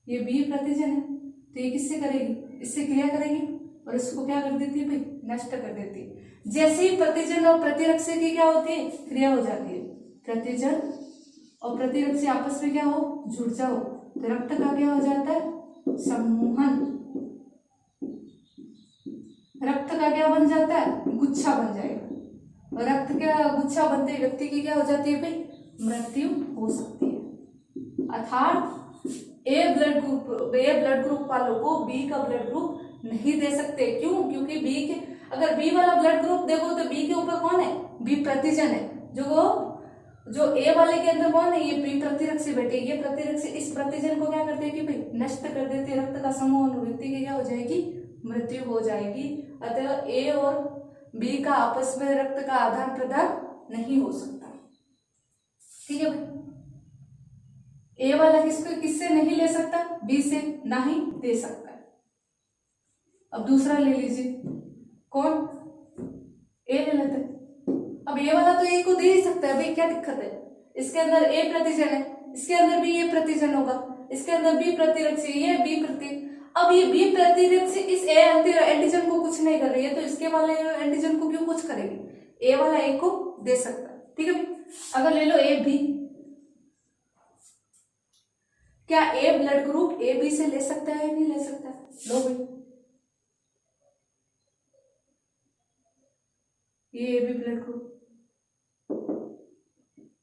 ये बी प्रतिजन है, तो ये किससे करेगी? इससे क्रिया करेगी और इसको क्या कर देती है भाई? नष्ट कर देती है। जैसे ही प्रतिजन और प्रतिरक्षी की क्या होती है? क्रिया हो जाती है। प्रतिजन और प्रतिरक्षी आपस में क्या हो? जुड़ जाओ, तो रक्त का क्या हो जाता है? सम्मोहन। रक्त का क्या बन जाता है? गुच्छा बन जाएगा, और रक्त का गुच्छा बनते व्यक्ति की क्या हो जाती है भाई? मृत्यु हो सकती है। अर्थात ए ब्लड ग्रुप वालों को बी का ब्लड ग्रुप नहीं दे सकते। क्यों? क्योंकि अगर बी वाला ब्लड ग्रुप देखो तो बी के ऊपर कौन है? बी प्रतिजन है। जो ए वाले के अंदर कौन है? ये बी प्रतिरक्षी बैठे। ये प्रतिरक्षी इस प्रतिजन को क्या करते हैं कि भाई नष्ट कर देते। रक्त का समूह व्यक्ति की क्या हो जाएगी? मृत्यु हो जाएगी। अतः ए और बी का आपस में रक्त का आदान प्रदान नहीं हो सकता। ठीक है भाई, ए वाला किससे नहीं ले सकता? बी से ना ही दे सकता है। अब दूसरा ले लीजिए, कौन? ए ले लेते हैं। अब ए वाला तो ए को दे ही सकता है भाई, क्या दिक्कत है? इसके अंदर ए प्रतिजन है, इसके अंदर भी ए प्रतिजन होगा, इसके अंदर बी प्रतिरक्षी, ये बी प्रति। अब ये बी प्रतिरक्षी इस ए एंटीजन को कुछ नहीं कर रही है, तो इसके वाले एंटीजन को क्यों कुछ करेगी? ए वाला ए को दे सकता है। ठीक है भाई, अगर ले लो ए बी, क्या ए ब्लड ग्रुप ए बी से ले सकता है या नहीं ले सकता? लो भाई, ये ए बी ब्लड ग्रुप,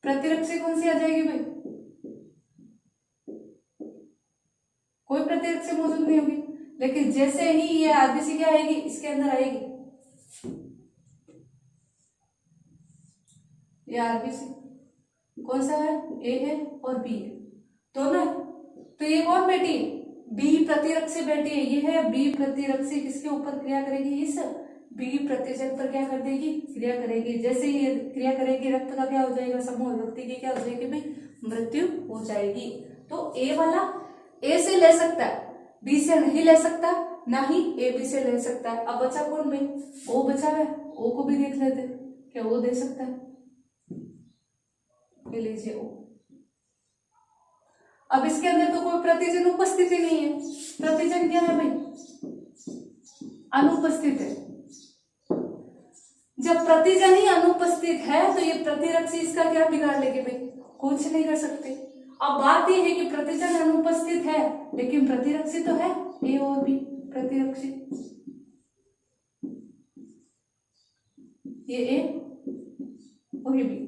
प्रतिरक्षी कौन सी आ जाएगी भाई? कोई प्रतिरक्षी मौजूद नहीं होगी, लेकिन जैसे ही ये आरबीसी क्या आएगी, इसके अंदर आएगी, ये आरबीसी कौन सा है? ए है और बी है, दोनों है। तो ये कौन बेटी है? बी प्रतिरक्षी बेटी है, ये है बी प्रतिरक्षी। किसके ऊपर क्रिया करेगी? इस बी प्रतिजन पर क्या कर देगी? क्रिया करेगी। जैसे ये क्रिया करेगी, रक्त का क्या हो जाएगा? समूह व्यक्ति की क्या हो जाएगी भाई? मृत्यु हो जाएगी। तो ए वाला ए से ले सकता है, बी से नहीं ले सकता, ना ही ए बी से ले सकता है। अब बचा कौन भाई? ओ बचा है, ओ को भी देख लेते, क्या वो दे सकता है? ये लीजिए ओ। अब इसके अंदर तो कोई प्रतिजन उपस्थित ही नहीं है, प्रतिजन क्या है भाई? अनुपस्थित है। जब प्रतिजन ही अनुपस्थित है तो ये प्रतिरक्षी इसका क्या बिगाड़ लेगी भाई? कुछ नहीं कर सकते। अब बात यह है कि प्रतिजन अनुपस्थित है, लेकिन प्रतिरक्षी तो है, ए और बी प्रतिरक्षी, ये ए और ये बी,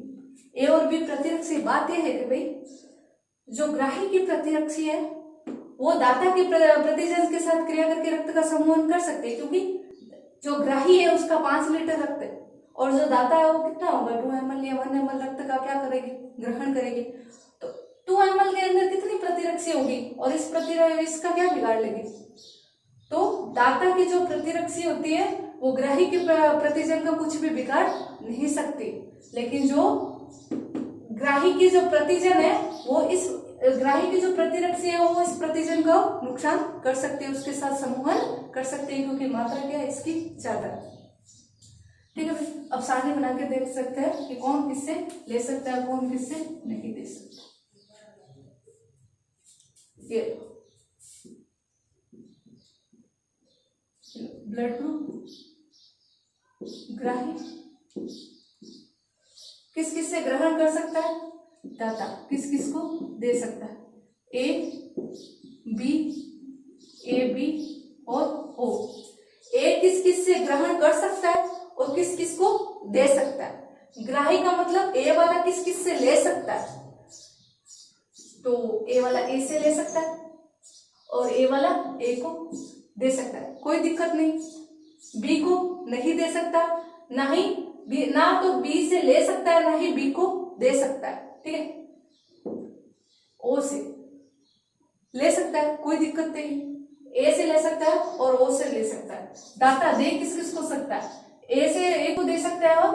ए और बी प्रतिरक्षी। बात यह है कि भाई जो ग्राही की प्रतिरक्षी है वो दाता के प्रतिजन के साथ क्रिया करके रक्त का समूहन कर सकते हैं, क्योंकि जो ग्राही है उसका 5 लीटर रक्त है और जो दाता है वो कितना होगा? 2 ml या 1 ml रक्त का क्या करेगी? ग्रहण करेगी। तो 2 ml के अंदर कितनी प्रतिरक्षी होगी और इसका क्या बिगाड़ लेगी? तो दाता की जो प्रतिरक्षी होती है वो ग्राही के प्रतिजन का कुछ भी बिगाड़ नहीं सकती, लेकिन जो ग्राही की जो प्रतिजन है वो इस ग्राही की जो प्रतिरक्षी है वो इस प्रतिजन को नुकसान कर सकते हैं, उसके साथ समूहन कर सकते हैं, क्योंकि मात्रा क्या है इसकी ज्यादा। ठीक है भाई, अब सारणी बना के देख सकते हैं कि कौन किससे ले सकता है, कौन किससे नहीं दे सकता। ये ब्लड ग्रुप ग्राही किस किस से ग्रहण कर सकता है? दाता किस किस को दे सकता है? ए बी और ओ। ए किस किस से ग्रहण कर सकता है और किस किस को दे सकता है? ग्राही का मतलब ए वाला किस किस से ले सकता है, तो ए वाला ए से ले सकता है और ए वाला ए को दे सकता है, कोई दिक्कत नहीं। बी को नहीं दे सकता, ना ही बी, ना तो बी से ले सकता है ना ही बी को दे सकता है। ठीक है, ओ से ले सकता है, कोई दिक्कत नहीं। ए से ले सकता है और ओ से ले सकता है। दाता दे किस किस को सकता है? ए से ए को दे सकता है और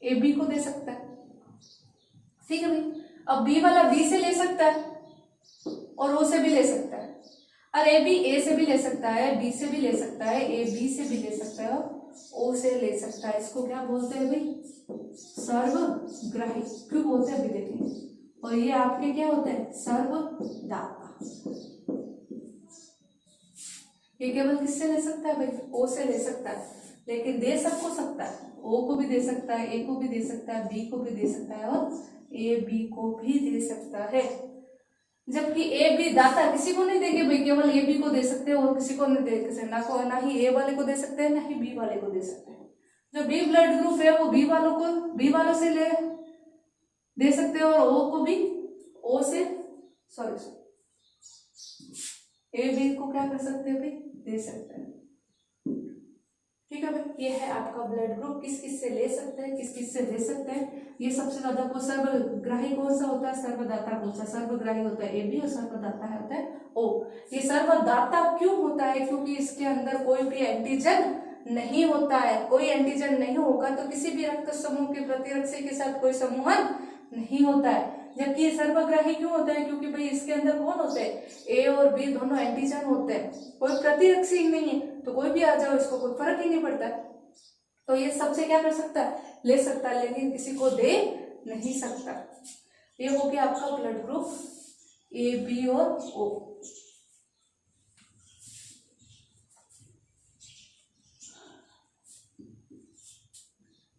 ए बी को दे सकता है। ठीक है भाई, अब बी वाला बी से ले सकता है और ओ से भी ले सकता है, और ए बी ए से भी ले सकता है, बी से भी ले सकता है, ए बी से भी ले सकता है और ओ से ले सकता है। इसको क्या बोलते हैं भाई? सर्वग्राही। क्यों बोलते हैं अभी देखेंगे। और ये आपके क्या होते हैं? सर्वदाता। ये केवल किससे ले सकता है भाई? ओ से ले सकता है, लेकिन दे सबको सकता है। ओ को भी दे सकता है, ए को भी दे सकता है, बी को भी दे सकता है और ए बी को भी दे सकता है। जबकि ए बी दाता किसी को नहीं देंगे भाई, केवल ए बी को दे सकते हैं और किसी को नहीं दे सकते, ना ही ए वाले को दे सकते हैं ना ही बी वाले को दे सकते हैं। जो बी ब्लड ग्रुप है वो बी वालों से दे सकते हैं और ओ को भी ओ से ए बी को क्या कर सकते हैं भाई? दे सकते हैं। ठीक है भाई, ये है आपका ब्लड ग्रुप, किस किस से ले सकते हैं, किस किस से दे सकते हैं। ये सबसे ज्यादा को सर्वग्राही कौन सा होता है? सर्वदाता कौन सा? सर्वग्राही होता है ए बी और सर्वदाता होता है ओ। ये सर्वदाता क्यों होता है? क्योंकि इसके अंदर कोई भी एंटीजन नहीं होता है। कोई एंटीजन नहीं होगा तो किसी भी रक्त समूह के प्रतिरक्षी के साथ कोई समूहन नहीं होता है। जबकि ये सर्वग्राही क्यों होता है? क्योंकि भाई इसके अंदर कौन होते हैं? ए और बी दोनों एंटीजन होते हैं, कोई प्रतिरक्षी ही नहीं है, तो कोई भी आ जाओ इसको कोई फर्क ही नहीं पड़ता। तो ये सबसे क्या कर सकता है? ले सकता है, लेकिन किसी को दे नहीं सकता। ये हो गया आपका ब्लड ग्रुप ए, बी और ओ।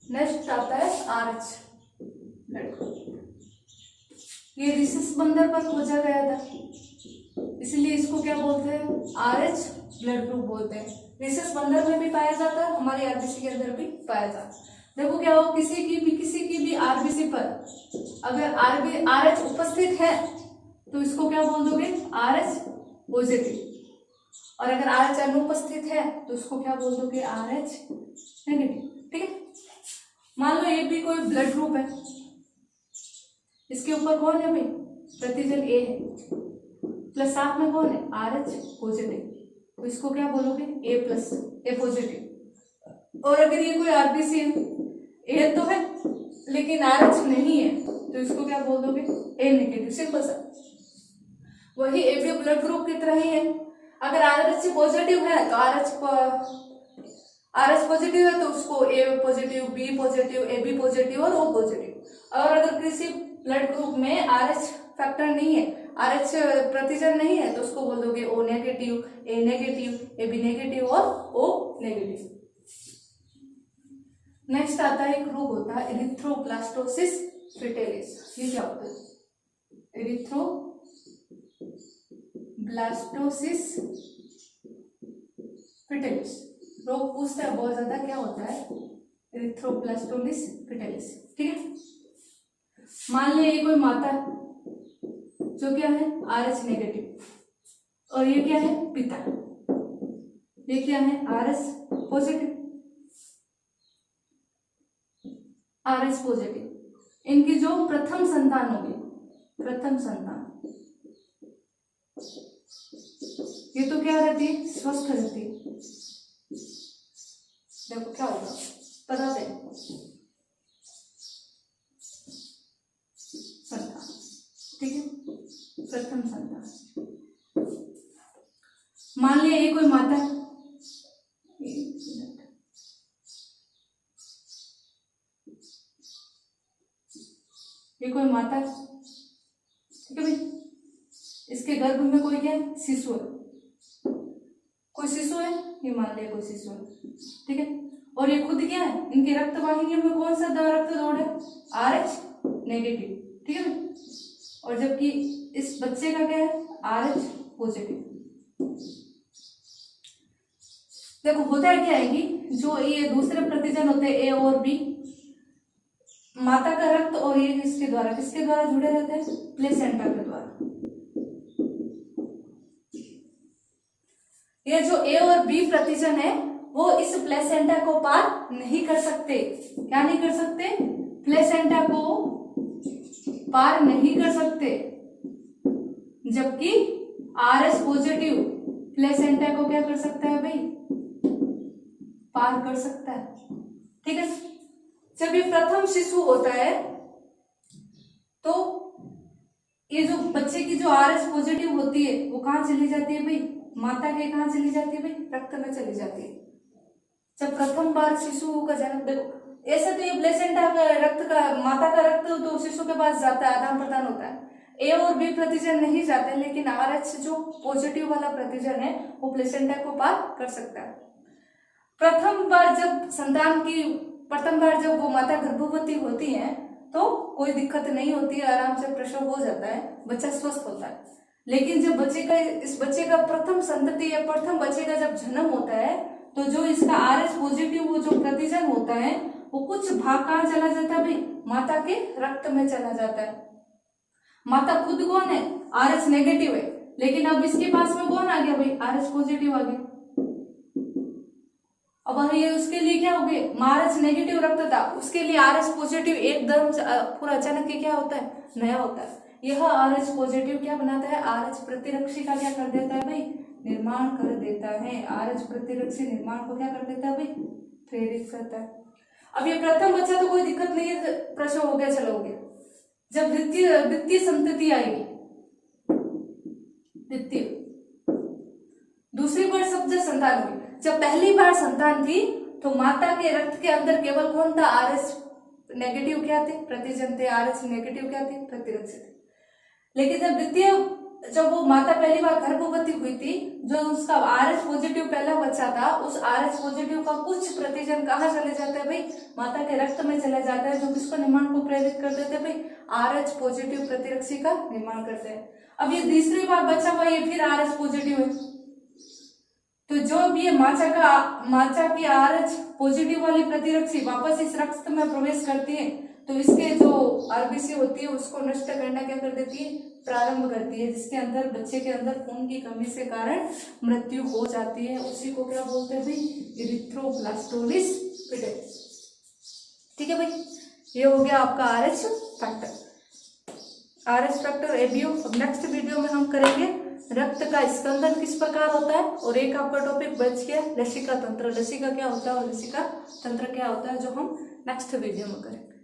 नेक्स्ट आता है RH ब्लड ग्रुप। ये रिसेस बंदर पर खोजा गया था, इसलिए इसको क्या बोलते हैं, RH ब्लड ग्रुप बोलते हैं। रिसेस बंदर में भी पाया जाता है, हमारे आरबीसी के अंदर भी पाया जाता है। देखो क्या हो, किसी की भी आरबीसी पर अगर RH उपस्थित है तो इसको क्या बोल दोगे, RH पॉजिटिव, और अगर RH अनुपस्थित है तो इसको क्या बोल दोगे, RH नेगेटिव। ठीक है, मान लो ये भी कोई ब्लड ग्रुप है, इसके ऊपर कौन है भाई, प्रतिजन ए है, प्लस साथ में कौन है, RH पॉजिटिव, तो इसको क्या बोलोगे, ए प्लस, ए पॉजिटिव। और अगर ये कोई आरबीसी है, ए तो है लेकिन RH नहीं है, तो इसको क्या बोल दोगे, ए नेगेटिव। सिंपल सा, वही ए बी ब्लड ग्रुप की तरह ही है। अगर RH पॉजिटिव है तो RH पॉजिटिव है तो उसको A positive, B positive, A B positive और ओ पॉजिटिव। और अगर किसी ब्लड ग्रुप में RH फैक्टर नहीं है, RH प्रतिजन नहीं है, तो उसको बोल दोगे O negative, A negative, A B negative और ओ नेगेटिव। नेक्स्ट आता है, एक रोग होता है एरिथ्रोब्लास्टोसिस फिटेलिस। ये क्या होता है, एरिथ्रोब्लास्टोसिस फिटेलिस। रोग पूछता है बहुत ज्यादा, क्या होता है, एरिथ्रोब्लास्टोसिस फिटेलिस। ठीक है, मान लिया ये कोई माता है जो क्या है, RH नेगेटिव, और ये क्या है, पिता, ये क्या है, RH पॉजिटिव, RH पॉजिटिव। इनकी जो प्रथम संतान होगी, प्रथम संतान, ये तो क्या रहती है, स्वस्थ रहती है। देखो क्या होगा, बताते हैं, संतान, ठीक है, प्रथम संतान। मान लिया ये कोई माता है, ये कोई माता है, ठीक है भाई, इसके गर्भ में कोई क्या है, शिशु है, कोई शिशु है, ये मान लिया कोई शिशु है, ठीक है। और ये खुद क्या है, इनके रक्त वाहिनियों में कौन सा रक्त दौड़ है, RH नेगेटिव, ठीक है भाई। और जबकि इस बच्चे का क्या है, RH पॉजिटिव। देखो होता है क्या है कि जो ये दूसरे प्रतिजन होते हैं ए और बी, माता का रक्त और ये किसके द्वारा जुड़े रहते हैं, प्लेसेंटा के द्वारा। ये जो ए और बी प्रतिजन है वो इस प्लेसेंटा को पार नहीं कर सकते। क्या नहीं कर सकते, प्लेसेंटा को पार नहीं कर सकते, जबकि RH पॉजिटिव प्लेसेंटा को क्या कर सकता है भाई, पार कर सकता है। ठीक है, जब ये प्रथम शिशु होता है तो ये जो बच्चे की जो RH पॉजिटिव होती है वो कहाँ चली जाती है भाई, माता के कहाँ चली जाती है भाई, रक्त में चली जाती है। जब प्रथम बार शिशु का जन्म, देखो ऐसे तो ये प्लेसेंटा का रक्त का, माता का रक्त तो शिशु के पास जाता है, आदान प्रदान होता है। ए और बी प्रतिजन नहीं जाते, लेकिन RH जो पॉजिटिव वाला प्रतिजन है वो प्लेसेंटा को पार कर सकता है। प्रथम बार जब वो माता गर्भवती होती है तो कोई दिक्कत नहीं होती है, आराम से प्रसव हो जाता है, बच्चा स्वस्थ होता है। लेकिन जब इस बच्चे का प्रथम संतति या प्रथम बच्चे का जब जन्म होता है तो जो इसका RH पॉजिटिव वो जो प्रतिजन होता है वो कुछ भाग कहाँ चला जाता है भाई, माता के रक्त में चला जाता है। माता खुद कौन है, RH नेगेटिव है, लेकिन अब इसके पास में कौन आ गया भाई, RH पॉजिटिव आ गया। अब ये उसके लिए क्या हो गया, RH नेगेटिव रक्त था, उसके लिए RH पॉजिटिव एकदम पूरा अचानक क्या होता है, नया होता है। यह RH पॉजिटिव क्या बनाता है, RH प्रतिरक्षी का क्या कर देता है भाई, निर्माण कर देता है। RH प्रतिरक्षी निर्माण को क्या कर देता है भाई, प्रेरित करता है। अब ये प्रथम बच्चा तो कोई दिक्कत नहीं है, प्रसव हो गया, चलो हो गया। जब द्वितीय संतति आएगी, दूसरी बार सब जब संतान हुई, जब पहली बार संतान थी तो माता के रक्त के अंदर केवल कौन था, RH नेगेटिव क्या थे, प्रतिजन थे, RH नेगेटिव क्या थे, प्रतिरक्षी थे। लेकिन जब द्वितीय, जब वो माता पहली बार गर्भवती हुई थी, जो उसका RH पॉजिटिव पहला बच्चा था, उस RH पॉजिटिव का कुछ प्रतिजन कहाँ चले जाते हैं भाई, माता के रक्त में चले जाता है, जो किसको निर्माण को प्रेरित कर देते हैं भाई, RH पॉजिटिव प्रतिरक्षी का निर्माण करते हैं। अब ये तीसरी बार बच्चा हुआ, ये फिर RH पॉजिटिव है, तो जो भी ये माचा की RH पॉजिटिव वाली प्रतिरक्षी वापस इस रक्त में प्रवेश करती है, तो इसके जो RBC होती है उसको नष्ट करना क्या कर देती है, प्रारंभ करती है, जिसके अंदर बच्चे के अंदर खून की कमी से कारण मृत्यु हो जाती है। उसी को क्या बोलते हैं भाई, इरिथ्रोब्लास्टोसिस पिटेटिस। ठीक है भाई, ये हो गया आपका RH factor, RH factor ABO. अब नेक्स्ट वीडियो में हम करेंगे रक्त का स्कंदन किस प्रकार होता है, और एक आपका टॉपिक बच गया लसिका तंत्र। लसिका क्या होता है और लसिका तंत्र क्या होता है, जो हम नेक्स्ट वीडियो में करेंगे।